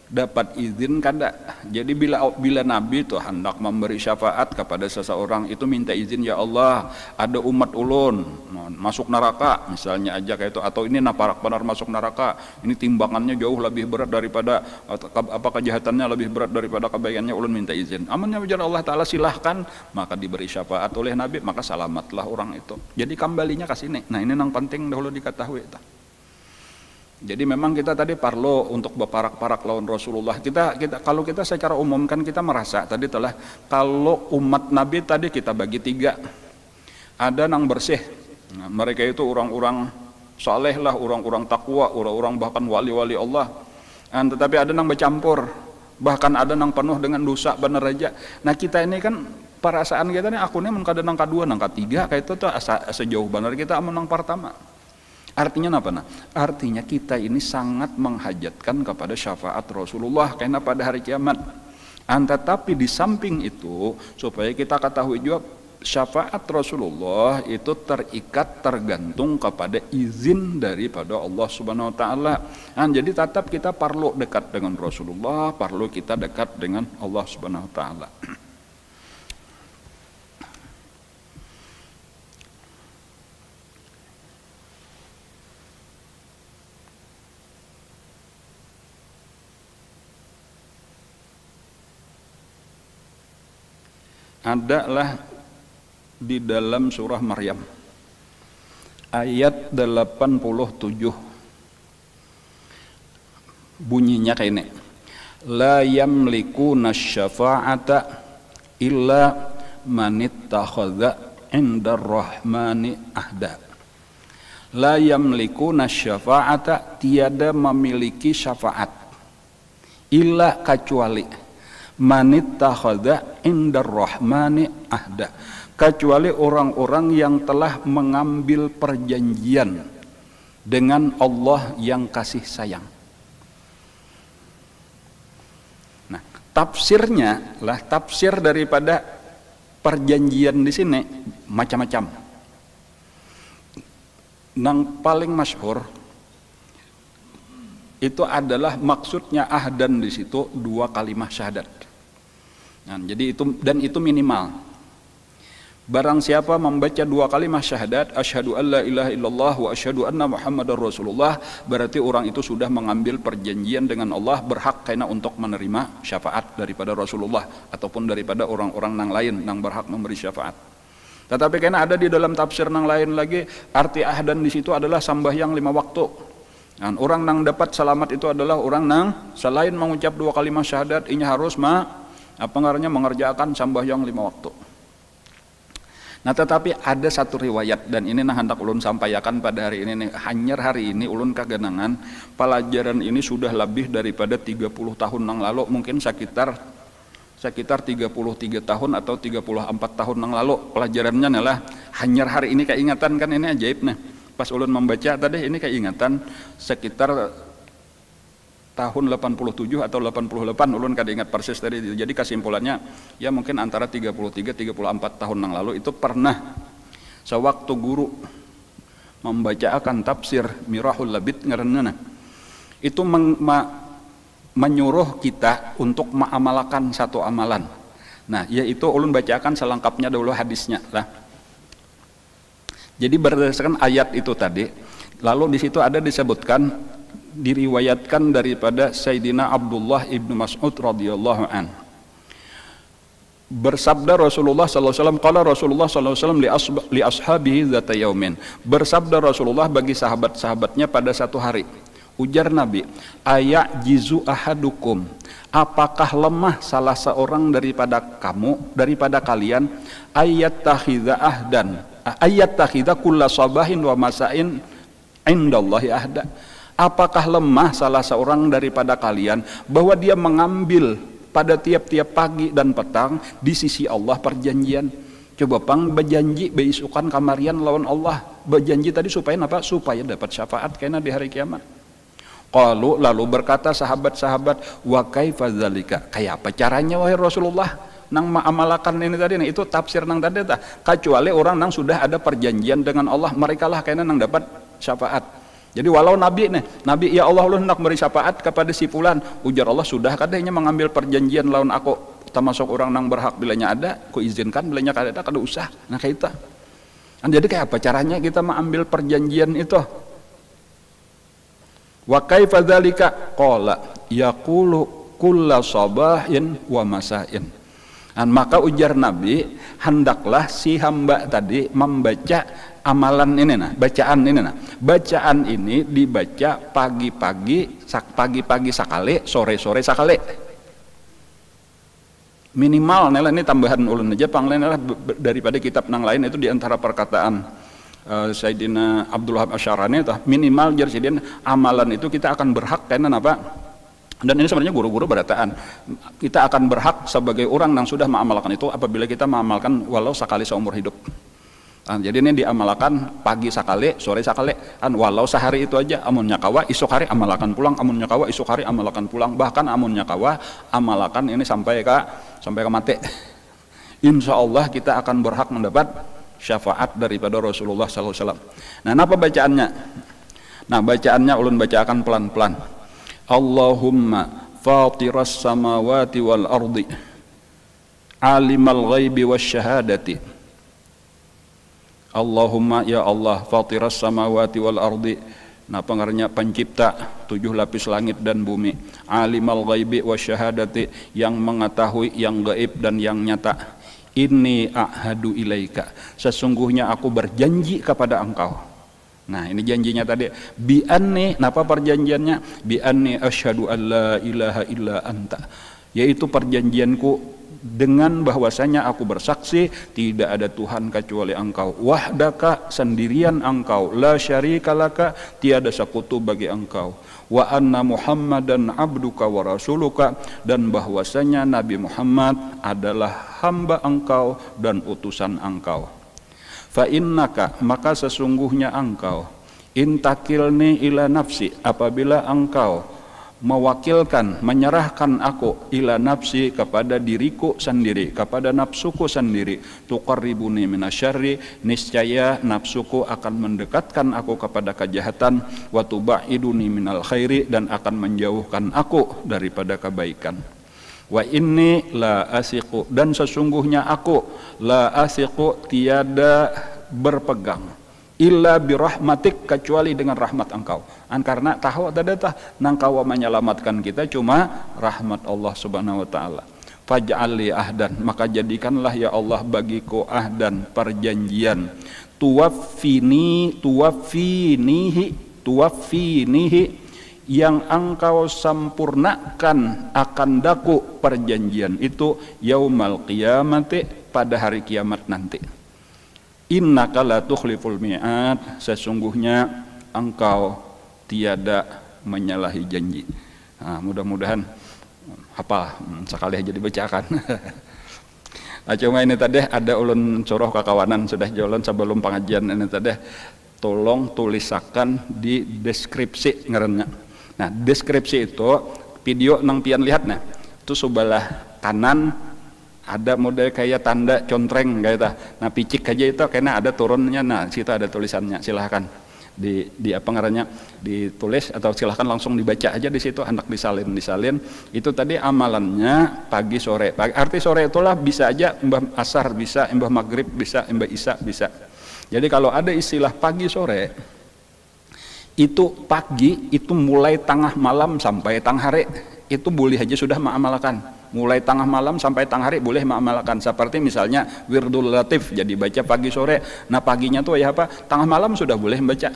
dapat izin kada. Jadi bila Nabi itu hendak memberi syafaat kepada seseorang itu minta izin, ya Allah ada umat ulun masuk neraka misalnya aja kayak itu, atau ini naparak benar masuk neraka, ini timbangannya jauh lebih berat daripada apa kejahatannya lebih berat daripada kebaikannya, ulun minta izin. Amannya ujar Allah Ta'ala silahkan, maka diberi syafaat oleh Nabi, maka selamatlah orang itu. Jadi kembalinya ke sini. Nah ini yang penting dahulu diketahui itu. Jadi memang kita tadi perlu untuk berparak-parak lawan Rasulullah. Kita kalau kita secara umum kan kita merasa tadi telah kalau umat Nabi tadi kita bagi 3. Ada nang bersih. Nah, mereka itu orang-orang saleh lah, orang-orang takwa, orang-orang bahkan wali-wali Allah. Tetapi ada nang bercampur, bahkan ada nang penuh dengan dosa bener aja. Nah kita ini kan perasaan kita nih akunnya mun kada nang kedua, nang ketiga kayak itu tuh sejauh bener kita amun nang pertama. Artinya apa? Artinya kita ini sangat menghajatkan kepada syafaat Rasulullah karena pada hari kiamat. Tetapi di samping itu supaya kita ketahui juga syafaat Rasulullah itu terikat tergantung kepada izin daripada Allah Subhanahu Wa Taala. Jadi tetap kita perlu dekat dengan Rasulullah, perlu kita dekat dengan Allah Subhanahu Wa Taala. Adalah di dalam surah Maryam ayat 87 bunyinya kayak ini, la yamlikuna syafa'ata illa manittakhadha indar rahmani ahda. La yamlikuna syafa'ata, tiada memiliki syafaat, illa kecuali manittakhadha indar rahmani ahda, kecuali orang-orang yang telah mengambil perjanjian dengan Allah yang kasih sayang. Nah, tafsirnya lah, tafsir daripada perjanjian di sini macam-macam. Yang paling masyhur itu adalah maksudnya ahdan di situ 2 kalimat syahadat. Nah, jadi itu minimal. Barang siapa membaca 2 kalimat syahadat, asyhadu alla ilaha illallah wa asyhadu anna muhammadar rasulullah, berarti orang itu sudah mengambil perjanjian dengan Allah, berhak karena untuk menerima syafaat daripada Rasulullah ataupun daripada orang-orang yang lain yang berhak memberi syafaat. Tetapi karena ada di dalam tafsir nang lain lagi arti ahdan di situ adalah sambahyang 5 waktu. Dan orang nang dapat selamat itu adalah orang nang selain mengucap 2 kalimat syahadat inya harus mengerjakan sambahyang 5 waktu. Nah tetapi ada satu riwayat dan ini nah hendak ulun sampaikan pada hari ini nih. Hanyar hari ini ulun kagenangan pelajaran ini sudah lebih daripada 30 tahun nang lalu, mungkin sekitar 33 tahun atau 34 tahun yang lalu pelajarannya adalah hanyar hari ini keingatan kan ini ajaib nih. Pas ulun membaca tadi ini keingatan sekitar tahun 87 atau 88 ulun kada ingat persis tadi. Jadi kesimpulannya ya mungkin antara 33-34 tahun yang lalu itu pernah sewaktu guru membacakan tafsir Mirahul Labid ngaranna itu menyuruh kita untuk mengamalkan satu amalan. Nah, yaitu ulun bacakan selengkapnya dulu hadisnya lah. Jadi berdasarkan ayat itu tadi, lalu di situ ada disebutkan diriwayatkan daripada Sayyidina Abdullah ibnu Mas'ud radhiyallahu an. Bersabda Rasulullah sallallahu alaihi wasallam, qala Rasulullah sallallahu alaihi wasallam li ashabihi dzata yaumin. Bersabda Rasulullah bagi sahabat-sahabatnya pada satu hari. Ujar Nabi, ayak jizu ahadukum, apakah lemah salah seorang daripada kalian ayat takhidha ahdan, ayat takhidha kulla sabahin wa masain indallahi ahda. Apakah lemah salah seorang daripada kalian bahwa dia mengambil pada tiap-tiap pagi dan petang di sisi Allah perjanjian. Coba pang berjanji beisukan kamarian lawan Allah, berjanji tadi supaya apa? Supaya dapat syafaat kena di hari kiamat. Qalu, lalu berkata sahabat-sahabat, wa kaifa dzalika, kayak apa caranya wahai Rasulullah nang mengamalkan ini tadi? Nah, itu tafsir nang tadi tah. Kecuali orang nang sudah ada perjanjian dengan Allah, mereka lah kayaknya nang dapat syafaat. Jadi walau Nabi ya Allah lu hendak beri syafaat kepada si fulan, ujar Allah sudah kadanya mengambil perjanjian lawan aku, termasuk orang nang berhak bilanya ada, ku izinkan bilanya kada ada kada usah. Nah kayak itu. Jadi kayak apa caranya kita mengambil perjanjian itu? Wa kaifa dzalika qala yaqulu kulla sabahin wa masain. Dan maka ujar Nabi, hendaklah si hamba tadi membaca amalan ini nah, bacaan ini nah. Bacaan ini dibaca pagi-pagi sakali, sore-sore sakali. Minimal nela ini tambahan ulun aja panglain daripada kitab nang lain itu diantara perkataan Sayyidina Abdullah Asy'arani itu minimal jadi amalan itu kita akan berhak karena apa? Dan ini sebenarnya guru-guru berataan kita akan berhak sebagai orang yang sudah mengamalkan itu apabila kita mengamalkan walau sekali seumur hidup. Nah, jadi ini diamalkan pagi sekali, sore sekali, walau sehari itu aja. Amunnya kawa isuk hari amalkan pulang, amunnya kawa isuk hari amalkan pulang, bahkan amunnya kawa amalkan ini sampai ke mati. Insya Allah kita akan berhak mendapat syafaat daripada Rasulullah sallallahu alaihi wasallam. Nah, apa bacaannya? Nah, bacaannya ulun bacakan pelan-pelan. Allahumma fatiras samawati wal ardi alimal ghaibi wasyahadati. Allahumma ya Allah fatiras samawati wal ardi. Nah, pengarnya pencipta 7 lapis langit dan bumi. Alimal ghaibi wasyahadati, yang mengetahui yang gaib dan yang nyata. Inni a'hadu ilaika, sesungguhnya aku berjanji kepada engkau. Nah, ini janjinya tadi. Bi anni, napa perjanjiannya? Bi anni asyhadu an la ilaha illa anta, yaitu perjanjianku dengan bahwasanya aku bersaksi tidak ada Tuhan kecuali engkau. Wahdaka, sendirian engkau. La syarika laka, tiada sekutu bagi engkau. Wa anna Muhammadan abduka wa rasuluka, dan bahwasanya Nabi Muhammad adalah hamba engkau dan utusan engkau. Fa innaka, maka sesungguhnya engkau, intakilni ila nafsi, apabila engkau mewakilkan, menyerahkan aku ila nafsi, kepada diriku sendiri, kepada nafsuku sendiri, tuqarribuni minasyarri, niscaya nafsuku akan mendekatkan aku kepada kejahatan, wa tubaiduni minal khairi, dan akan menjauhkan aku daripada kebaikan. Wa inni la asiqu, dan sesungguhnya aku la asiqu, tiada berpegang, illa birahmatik, kecuali dengan rahmat engkau. Karena tahu tadi nang kau menyelamatkan kita cuma rahmat Allah subhanahu wa ta'ala. faj'al li ahdan, maka jadikanlah ya Allah bagiku ahdan, perjanjian, tuwaffinihi yang engkau sempurnakan akan daku perjanjian itu yaumal qiyamati, pada hari kiamat nanti. Innaka la tukhliful mi'ad, sesungguhnya engkau tiada menyalahi janji. Nah, mudah-mudahan hafal sekali aja dibacakan. Nah, cuma ini tadi ada ulun coroh kakawanan sudah jalan sebelum pengajian ini tadi, tolong tulisakan di deskripsi ngarannya. Nah, deskripsi itu video nang pian lihat nah, itu sebelah kanan ada model kayak tanda contreng kayak itu. Nah, picik aja itu karena ada turunnya. Nah, situ ada tulisannya. Silahkan di apa ngarannya ditulis atau silahkan langsung dibaca aja di situ, hendak disalin. Itu tadi amalannya pagi sore. Arti sore itulah bisa aja mbah asar, bisa mbah maghrib, bisa mbah isya, bisa. Jadi kalau ada istilah pagi sore, itu pagi itu mulai tengah malam sampai tengah hari, itu boleh aja sudah mengamalkan. Mulai tengah malam sampai tengah hari boleh mengamalkan. Seperti misalnya wirdul latif, jadi baca pagi sore. Nah, paginya tuh ya apa? Tengah malam sudah boleh membaca.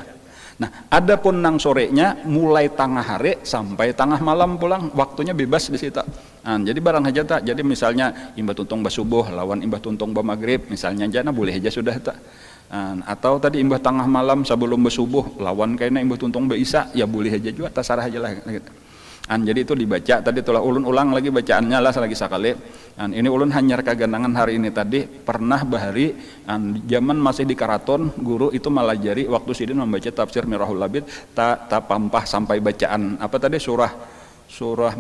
Nah, adapun nang sorenya mulai tengah hari sampai tengah malam pulang, waktunya bebas di situ. Nah, jadi barang aja tak. Jadi misalnya imbah tuntung basubuh lawan imbah tuntung maghrib, misalnya aja nah boleh aja sudah tak. Atau tadi imbah tengah malam sebelum basubuh lawan kayaknya imbah tuntung isya, ya boleh aja juga, terserah aja lah gitu. Jadi itu dibaca tadi, itulah ulun ulang lagi bacaannya lah lagi sekali. Ini ulun hanyar kagandangan hari ini tadi pernah bahari zaman masih di Karaton, guru itu malajari waktu sidin membaca tafsir Mirahul Labid ta pampah sampai bacaan apa tadi surah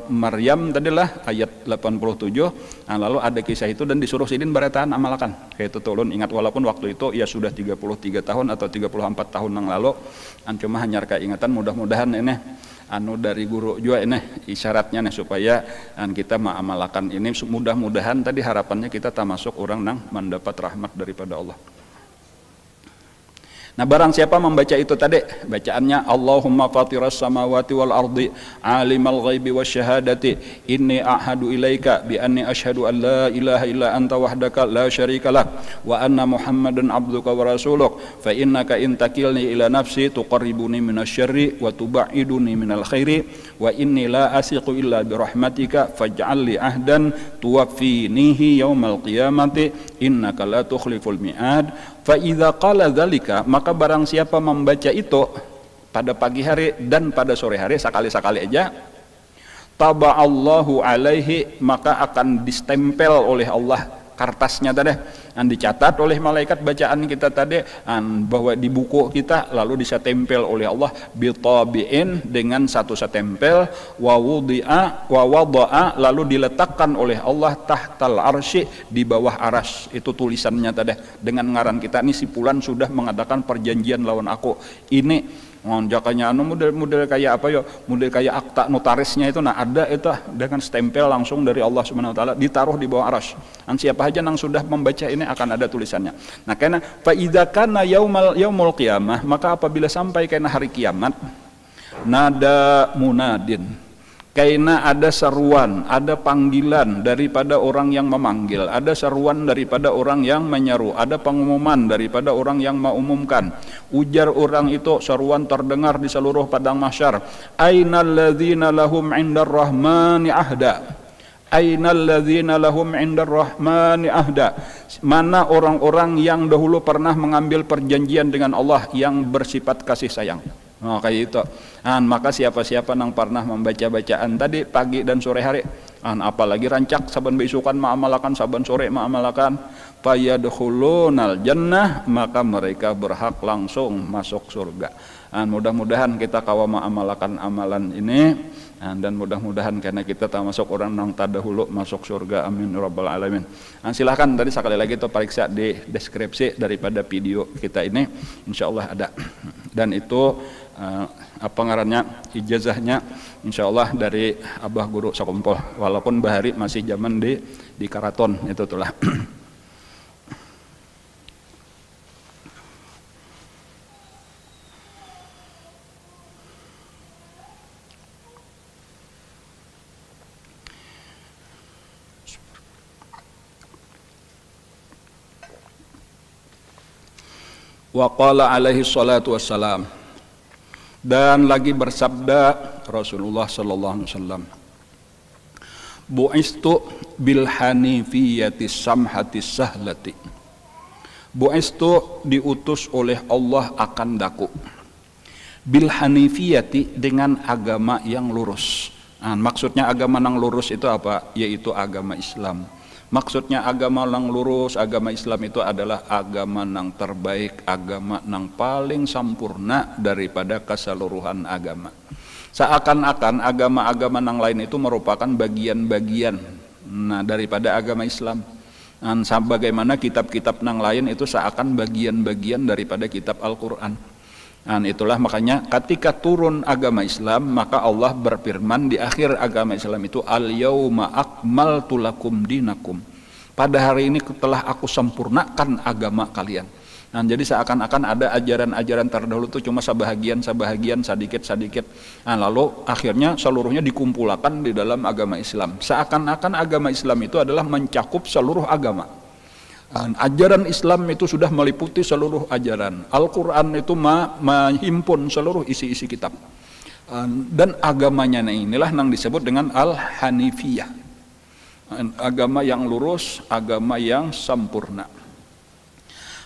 Maryam tadilah ayat 87. Lalu ada kisah itu dan disuruh sidin baretaan amalkan. Kayak itu ulun ingat, walaupun waktu itu ya sudah 33 tahun atau 34 tahun yang lalu. Cuma hanyar keingatan, mudah-mudahan ini dari guru juga ini isyaratnya nih supaya kita mengamalkan ini, mudah-mudahan tadi harapannya kita termasuk orang yang mendapat rahmat daripada Allah. Nah, barang siapa membaca itu tadi bacaannya Allahumma fatiras samawati wal ardi alimal ghaibi wasyahadati inni ahadu ilaika bi anni asyhadu an la ilaha illa anta wahdaka la syarika lak wa anna muhammadan abduka wa rasuluk fa innaka in takilni ila nafsi tuqarribuni minasyarri wa tubaiduni minal khairi wa inni la asiqu illa bi rahmatika faj'al li ahdan tuwaffinihi yaumal qiyamati innaka la tukhliful mi'ad. Fa idza qala dzalika, maka barang siapa membaca itu pada pagi hari dan pada sore hari sekali-sekali aja, taba'allahu alaihi, maka akan distempel oleh Allah kertasnya tadi, dicatat oleh malaikat bacaan kita tadi, bahwa di buku kita lalu disatempel oleh Allah bitabi'in, dengan satu satempel, wa wada'a, lalu diletakkan oleh Allah tahtal arsy, di bawah aras. Itu tulisannya tadi dengan ngaran kita, ini si fulan sudah mengadakan perjanjian lawan aku ini. Jakanya model kayak apa ya, model kayak akta notarisnya itu, nah ada itu dengan stempel langsung dari Allah Subhanahu wa taala, ditaruh di bawah arsy. Siapa aja yang sudah membaca ini akan ada tulisannya. Nah, karena fa idza kana yaumul qiyamah, maka apabila sampai karena hari kiamat, nada munadin, karena ada seruan, ada panggilan daripada orang yang memanggil, ada seruan daripada orang yang menyeru, ada pengumuman daripada orang yang mengumumkan. Ujar orang itu, seruan terdengar di seluruh padang mahsyar, ainal ladzina lahum 'indar rahmani ahda, ainal ladzina lahum 'indar rahmani ahda, mana orang-orang yang dahulu pernah mengambil perjanjian dengan Allah yang bersifat kasih sayang. Nah, kayak itu. Maka siapa-siapa yang pernah membaca bacaan tadi pagi dan sore hari, apalagi rancak saban besukan ma'amalakan, saban sore ma'amalakan, fayadkhulunal jannah, maka mereka berhak langsung masuk surga. Mudah-mudahan kita kawa ma'amalakan amalan ini, dan mudah-mudahan karena kita termasuk orang yang terdahulu masuk surga, amin ya rabbal alamin. Silahkan tadi sekali lagi itu periksa di deskripsi daripada video kita ini, insyaallah ada. Dan itu apa ngarannya, ijazahnya insyaallah dari Abah Guru Sakumpul, walaupun bahari masih zaman di Karaton itu itulah. Wa qala alaihi salatu wassalam, dan lagi bersabda Rasulullah sallallahu alaihi wasallam, bu'istu bil hanifiyati samhati sahlati. Bu'istu diutus oleh Allah akan daku. Bil hanifiyati dengan agama yang lurus. Nah, maksudnya agama yang lurus itu apa? Yaitu agama Islam. Maksudnya agama yang lurus, agama Islam itu adalah agama yang terbaik, agama yang paling sempurna daripada keseluruhan agama. Seakan-akan agama-agama yang lain itu merupakan bagian-bagian daripada agama Islam. Dan bagaimana kitab-kitab yang lain itu seakan bagian-bagian daripada kitab Al-Quran. Dan itulah makanya ketika turun agama Islam, maka Allah berfirman di akhir agama Islam itu, al-yauma akmaltu lakum dinakum. Pada hari ini telah aku sempurnakan agama kalian. Nah, jadi seakan-akan ada ajaran-ajaran terdahulu itu cuma sebahagian, sedikit. Nah, lalu akhirnya seluruhnya dikumpulkan di dalam agama Islam. Seakan-akan agama Islam itu adalah mencakup seluruh agama. Ajaran Islam itu sudah meliputi seluruh ajaran. Al-Quran itu menghimpun seluruh isi-isi kitab. Dan agamanya inilah yang disebut dengan Al-Hanifiyah. Agama yang lurus, agama yang sempurna.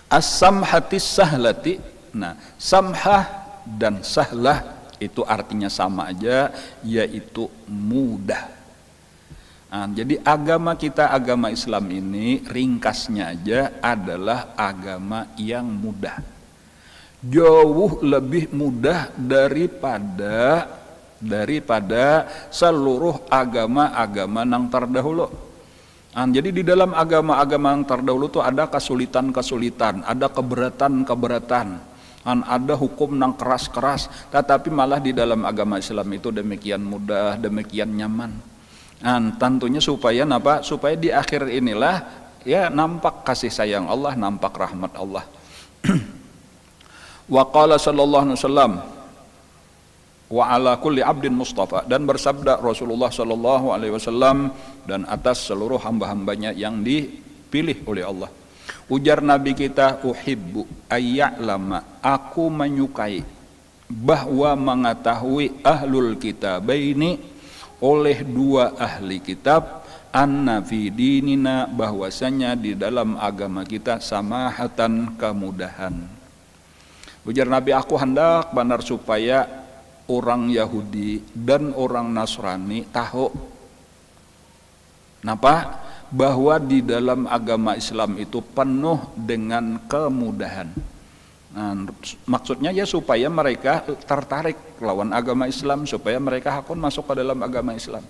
As-samhatis sahlati. Nah, samhah dan sahlah itu artinya sama aja, yaitu mudah. Nah, jadi agama kita, agama Islam ini ringkasnya aja adalah agama yang mudah. Jauh lebih mudah daripada seluruh agama-agama yang terdahulu. Nah, jadi di dalam agama-agama yang terdahulu itu ada kesulitan-kesulitan, ada keberatan-keberatan, ada hukum yang keras-keras, tetapi malah di dalam agama Islam itu demikian mudah, demikian nyaman. Tentunya supaya di akhir inilah ya nampak kasih sayang Allah, nampak rahmat Allah. Wa qala sallallahu alaihi wasallam wa ala kulli abdin mustafa, dan bersabda Rasulullah sallallahu alaihi wasallam dan atas seluruh hamba-hambanya yang dipilih oleh Allah. Ujar Nabi kita, uhibbu ayya'lama, aku menyukai bahwa mengetahui ahlul kitabaini, oleh dua ahli kitab, anna fi dinina, bahwasanya di dalam agama kita samahatan, kemudahan. Ujar Nabi, aku hendak benar supaya orang Yahudi dan orang Nasrani tahu napa bahwa di dalam agama Islam itu penuh dengan kemudahan. Nah, maksudnya ya supaya mereka tertarik lawan agama Islam, supaya mereka hakun masuk ke dalam agama Islam.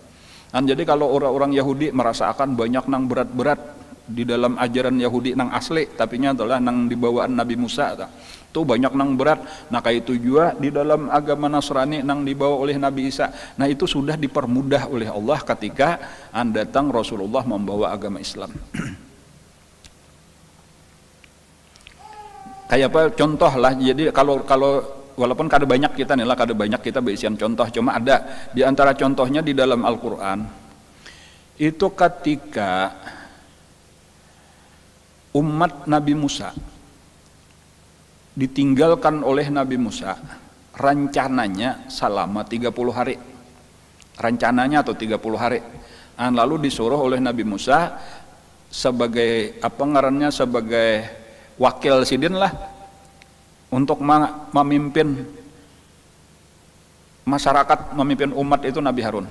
Dan jadi kalau orang-orang Yahudi merasakan banyak nang berat-berat di dalam ajaran Yahudi nang asli, tapi nya adalah nang dibawaan Nabi Musa, itu banyak nang berat. Nah kayak itu juga di dalam agama Nasrani nang dibawa oleh Nabi Isa. Nah itu sudah dipermudah oleh Allah ketika datang Rasulullah membawa agama Islam. Kayak apa contoh lah, jadi kalau walaupun kada banyak kita berisian contoh, cuma ada di antara contohnya di dalam Al-Quran itu ketika umat Nabi Musa ditinggalkan oleh Nabi Musa rencananya selama 30 hari, rencananya atau 30 hari, lalu disuruh oleh Nabi Musa sebagai sebagai wakil sidin lah untuk memimpin masyarakat, memimpin umat itu Nabi Harun.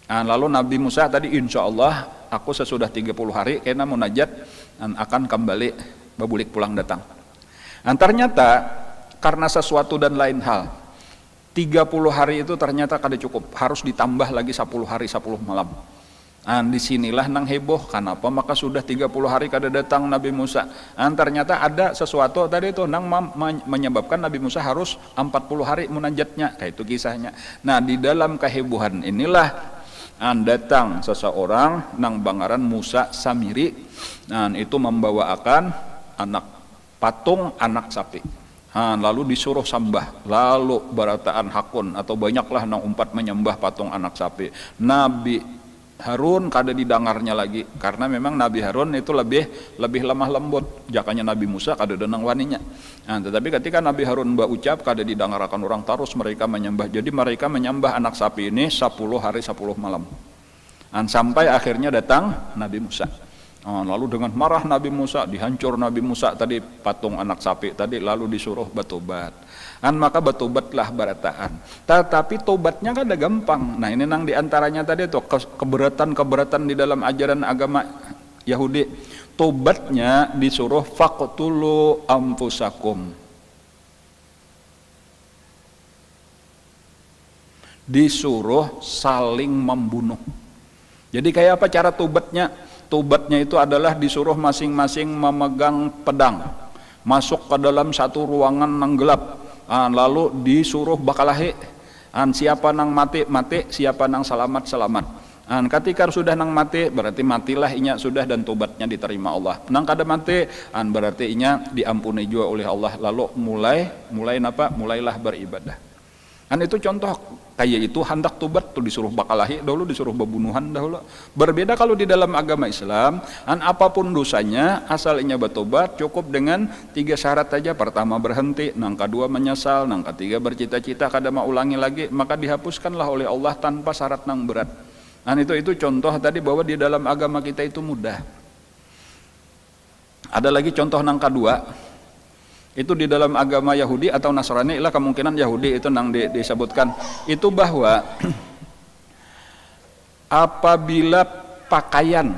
Lalu Nabi Musa tadi, insya Allah aku sesudah 30 hari kena munajat dan akan kembali babulik pulang datang. Ternyata karena sesuatu dan lain hal 30 hari itu ternyata kada cukup, harus ditambah lagi 10 hari 10 malam. Disinilah nang heboh, kenapa maka sudah 30 hari kada datang Nabi Musa. Ternyata ada sesuatu tadi itu nang menyebabkan Nabi Musa harus 40 hari munajatnya, kayak itu kisahnya. Nah di dalam kehebohan inilah datang seseorang nang bangaran Musa Samiri, itu membawakan patung anak sapi. Lalu disuruh sembah, lalu barataan hakun atau banyaklah nang umpat menyembah patung anak sapi. Nabi Harun kada didangarnya lagi karena memang Nabi Harun itu lebih lemah lembut jakanya Nabi Musa kada denang waninya. Nah, tetapi ketika Nabi Harun berucap kada didengarkan orang terus mereka menyembah. Jadi mereka menyembah anak sapi ini 10 hari 10 malam. Dan sampai akhirnya datang Nabi Musa. Lalu dengan marah Nabi Musa, dihancur Nabi Musa tadi patung anak sapi tadi, lalu disuruh bertobat. Maka bertobatlah barataan. Tetapi tobatnya kan ada gampang. Nah ini nang diantaranya tadi tuh keberatan di dalam ajaran agama Yahudi. Tobatnya disuruh faqtulu anfusakum. Disuruh saling membunuh. Jadi kayak apa cara tobatnya? Tobatnya itu adalah disuruh masing-masing memegang pedang, masuk ke dalam satu ruangan nang gelap, lalu disuruh bakalahi, siapa nang mati, siapa nang selamat. Ketika sudah nang mati, berarti matilah inya sudah dan tobatnya diterima Allah. Nang kada mati, berarti inya diampuni juga oleh Allah. Lalu mulailah beribadah. Itu contoh kayak itu hendak tobat tuh disuruh bakalahi dahulu, disuruh pembunuhan dahulu. Berbeda kalau di dalam agama Islam, apapun dosanya asalnya bertobat cukup dengan 3 syarat saja. Pertama berhenti, nang kedua menyesal, nang ketiga bercita-cita kada mau ulangi lagi, maka dihapuskanlah oleh Allah tanpa syarat nang berat. Itu contoh tadi bahwa di dalam agama kita itu mudah. Ada lagi contoh nang kedua. Itu di dalam agama Yahudi atau Nasrani lah, kemungkinan Yahudi itu nang disebutkan itu bahwa apabila pakaian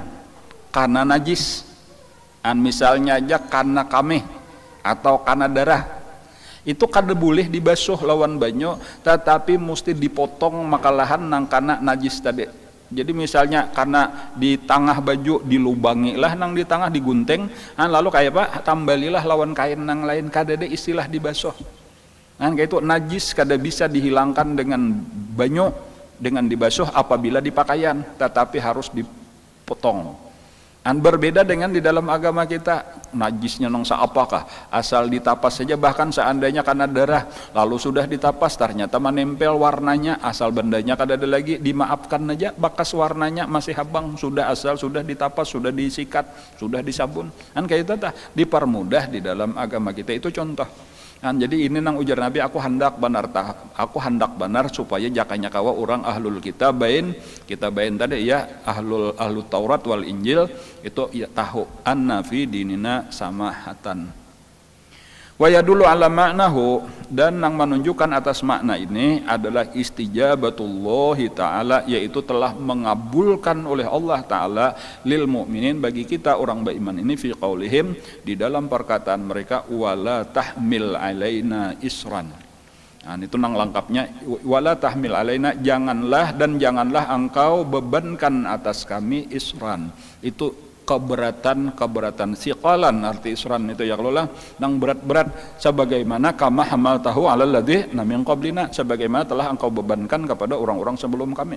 karena najis, misalnya aja karena kameh atau karena darah, itu kada boleh dibasuh lawan banyu, tetapi mesti dipotong makalahan nang karena najis tadi. Jadi misalnya karena di tengah baju dilubangi lah nang di tengah digunting, lalu kayak apa tambalilah lawan kain nang lain, kada ada istilah dibasuh. Kayak itu najis kada bisa dihilangkan dengan banyu, dengan dibasuh apabila di pakaian, tetapi harus dipotong. Berbeda dengan di dalam agama kita, najisnya nang apakah asal ditapas saja, bahkan seandainya karena darah lalu sudah ditapas ternyata menempel warnanya, asal bendanya kada ada lagi, dimaafkan aja bekas warnanya masih habang, sudah asal sudah ditapas, sudah disikat, sudah disabun. Kayak itu dipermudah di dalam agama kita, itu contoh. Jadi ini nang ujar Nabi, aku hendak benar supaya jakanya kawa orang ahlul kitabain tadi ya, ahlul Taurat wal Injil itu ya tahu anna fi dinina samahatan. Wa yadullu ala ma'nahu, dan yang menunjukkan atas makna ini adalah istijabatullahi ta'ala, yaitu telah mengabulkan oleh Allah ta'ala lil mu'minin, bagi kita orang beriman ini, fi qaulihim, di dalam perkataan mereka, wala tahmil alaina isran. Itu nang lengkapnya, wala tahmil alaina, janganlah engkau bebankan atas kami isran, itu keberatan siqalan, arti isran itu ya Allah nang berat-berat, sebagaimana kama hamaltahu alal ladzina min qablina, sebagaimana telah engkau bebankan kepada orang-orang sebelum kami.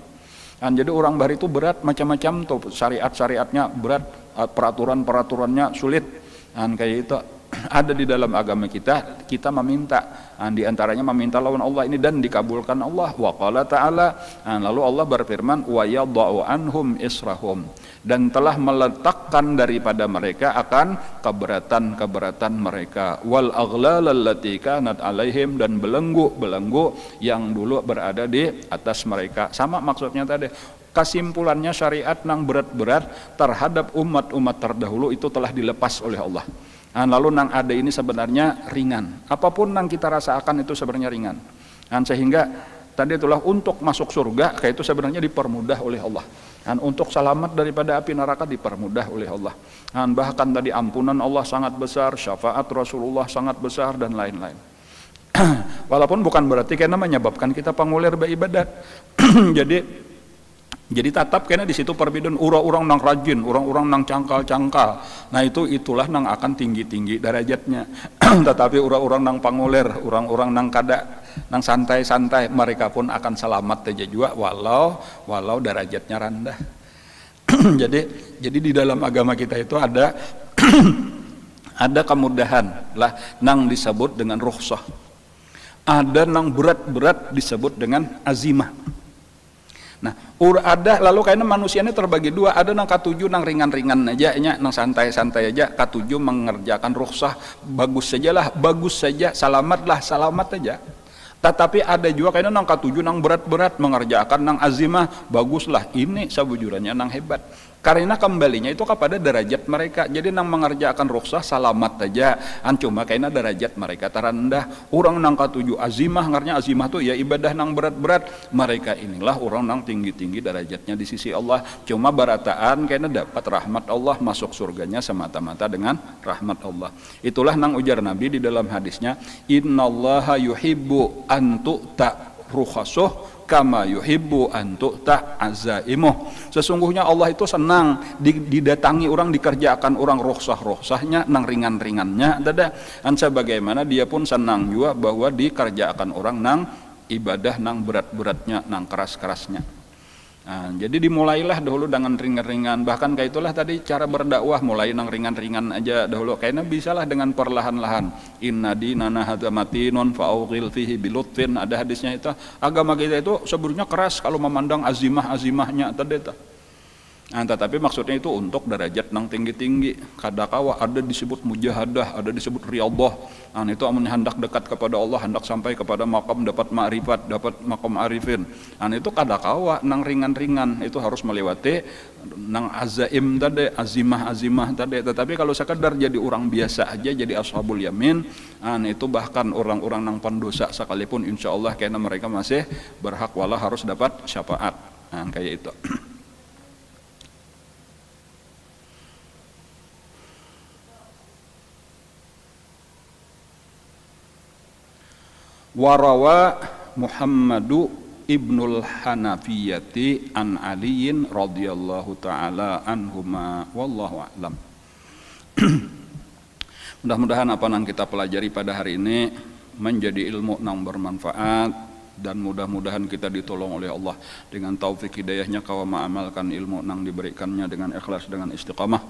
Jadi orang baru itu berat macam-macam tuh, syariat-syariatnya berat, peraturan-peraturannya sulit. Kayak itu ada di dalam agama kita meminta, di antaranya meminta lawan Allah ini dan dikabulkan Allah. Wa qala ta'ala, lalu Allah berfirman, wa yadha'u anhum israhum, dan telah meletakkan daripada mereka akan keberatan mereka, wal aghlal allati kanat alaihim, dan belenggu yang dulu berada di atas mereka. Sama maksudnya tadi. Kesimpulannya syariat nang berat-berat terhadap umat-umat terdahulu itu telah dilepas oleh Allah. Lalu nang ada ini sebenarnya ringan. Apapun nang kita rasakan itu sebenarnya ringan. Sehingga tadi itulah untuk masuk surga kayak itu sebenarnya dipermudah oleh Allah. Untuk selamat daripada api neraka dipermudah oleh Allah. Bahkan tadi ampunan Allah sangat besar, syafaat Rasulullah sangat besar, dan lain-lain. Walaupun bukan berarti karena menyebabkan kita pangulir beribadat. Jadi tetap karena di situ perbedaan orang-orang nang rajin, orang-orang nang cangkal. Nah itulah nang akan tinggi derajatnya. Tetapi orang-orang nang pangulir, orang-orang nang kada, nang santai-santai, mereka pun akan selamat saja juga walau derajatnya rendah. jadi di dalam agama kita itu ada ada kemudahan lah nang disebut dengan rukhsah. Ada nang berat-berat disebut dengan azimah. Nah, ada lalu kayaknya manusia ini terbagi dua, ada nang katuju nang ringan-ringan aja nya, nang santai-santai aja, katuju mengerjakan rukhsah, bagus saja, selamat aja. Tetapi ada juga kayaknya nang katuju nang berat-berat mengerjakan nang azimah, baguslah ini sabujurannya nang hebat. Karena kembalinya itu kepada derajat mereka. Jadi nang mengerjakan rukhsah selamat aja, cuma kayaknya derajat mereka terendah. Orang nang katuju azimah, ngarnya azimah tuh ya ibadah nang berat-berat. Mereka inilah orang nang tinggi-tinggi derajatnya di sisi Allah. Cuma barataan kayaknya dapat rahmat Allah, masuk surganya semata-mata dengan rahmat Allah. Itulah nang ujar Nabi di dalam hadisnya, innallaha yuhibbu an tu'ta rukhasuh kama yuhibbu an tu'ta azaimuh. Sesungguhnya Allah itu senang didatangi orang, dikerjakan orang rukhsahnya nang ringan-ringannya dada. Sebagaimana dia pun senang juga bahwa dikerjakan orang nang ibadah nang berat-beratnya, nang keras-kerasnya. Nah, jadi dimulailah dahulu dengan ringan-ringan. Bahkan kayak itulah tadi cara berdakwah, mulai nang ringan-ringan aja dahulu. Kayaknya bisalah dengan perlahan-lahan. Inna dinana hadza matinun fa'uqil fihi bilutfin. Ada hadisnya itu. Agama kita itu sebenarnya keras kalau memandang azimahnya tadi itu. Nah, tetapi maksudnya itu untuk derajat nang tinggi-tinggi. Kadakawa ada disebut mujahadah, ada disebut riyadhah. Nah, itu amun hendak dekat kepada Allah, hendak sampai kepada makam dapat ma'rifat, dapat makam arifin. Nah, itu kadakawa nang ringan-ringan itu harus melewati nang azaim tadi, azimah tadi. Tetapi kalau sekadar jadi orang biasa aja, jadi ashabul yamin, nah, itu bahkan orang-orang nang pendosa sekalipun insya Allah karena mereka masih berhak wala harus dapat syafaat. Nah, kayak itu. Warawa Muhammadu ibnul Hanafiyati an Aliyin radhiyallahu ta'ala anhuma wallahu a'lam. Mudah-mudahan apa yang kita pelajari pada hari ini menjadi ilmu yang bermanfaat, dan mudah-mudahan kita ditolong oleh Allah dengan taufik hidayahnya kau mengamalkan ilmu yang diberikannya dengan ikhlas, dengan istiqamah.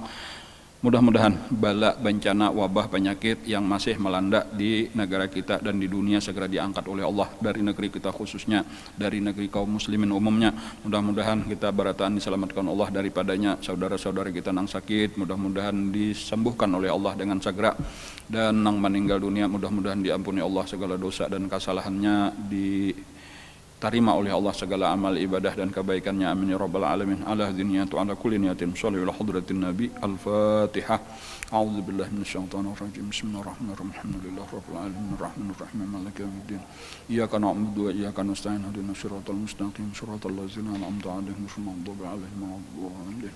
Mudah-mudahan bala, bencana, wabah, penyakit yang masih melanda di negara kita dan di dunia segera diangkat oleh Allah, dari negeri kita khususnya, dari negeri kaum muslimin umumnya. Mudah-mudahan kita barataan diselamatkan Allah daripadanya. Saudara-saudara kita nang sakit mudah-mudahan disembuhkan oleh Allah dengan segera, dan nang meninggal dunia mudah-mudahan diampuni Allah segala dosa dan kesalahannya, diterima oleh Allah segala amal ibadah dan kebaikannya, amin ya rabbal alamin. Ala dhiniyatu ala kulli niyatin shallu ala hadratin nabi. Al-Fatihah. A'udzu billahi minasyaitonir rajim. Bismillahirrahmanirrahim. Alhamdulillahi rabbil alamin arrahmanir rahim maliki yaumiddin. Iyyaka na'budu wa iyyaka nasta'in ihdinas siratal mustaqim siratal ladzina an'amta 'alaihim ghairil maghdubi 'alaihim waladdallin.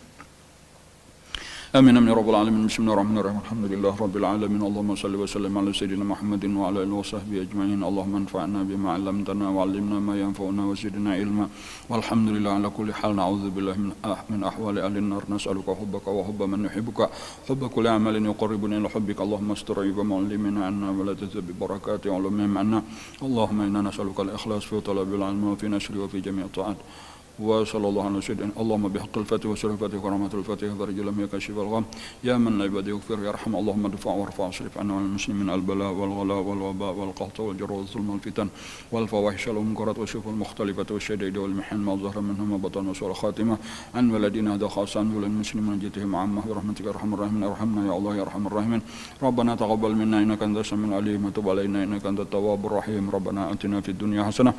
Amin amin ya rabbal alamin. Bismillahirrahmanirrahim. Alhamdulillah rabbil alamin. Allahumma salli wa sallim ala sayyidina Muhammadin wa ala alihi wa sahbihi ajma'in. Allahumma anfa'na bima 'allamtana wa 'allimna ma yanfa'una wa zidna ilma. Walhamdulillah ala kulli hal. Na'udzu billahi min ahwali ahli an-nar. Nas'aluka hubbaka wa hubba man yuhibbuka, hubba kulli 'amalin yuqarribuna ila hubbika. Allahumma astur 'aiba mu'allimina 'anna wa la tazbi barakati 'ulumihim 'anna. Allahumma inna nas'aluka al-ikhlas fi talabil 'ilmi wa fi nashri wa fi jami' ta'at. وصلى الله على سيدنا اللهم بحق الفتح وسر الفتح وكرامة الفتح ذرج لم يكشف الغم يا من لا عباده يغفر يرحم اللهم ادفع وارفع واصرف عنا المسلمين البلاء والغلاء والوباء والقحط والجر والظلم والفتن والفواحش والمنكرات والشرك المختلفة والشدائد والمحن ما ظهر منهما بطن وسوء الخاتمة عن ولدنا هذا خاصا وللمسلمين جئتهم عامة برحمتك يا ارحم الراحمين ارحمنا يا الله يا ارحم الراحمين ربنا تقبل منا انك انت السميع العليم وتب علينا انك انت التواب الرحيم ربنا اتنا في الدنيا حسنة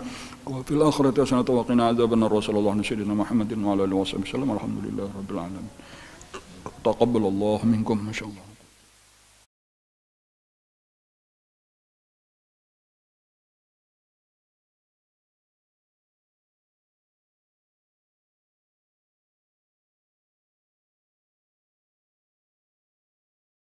وفي الآخرة حسنة وقنا عذاب النار وصلى الله على سيدنا محمد وعلى آله وصحبه وسلم. الحمد لله رب العالمين. تقبل الله منكم ما شاء الله.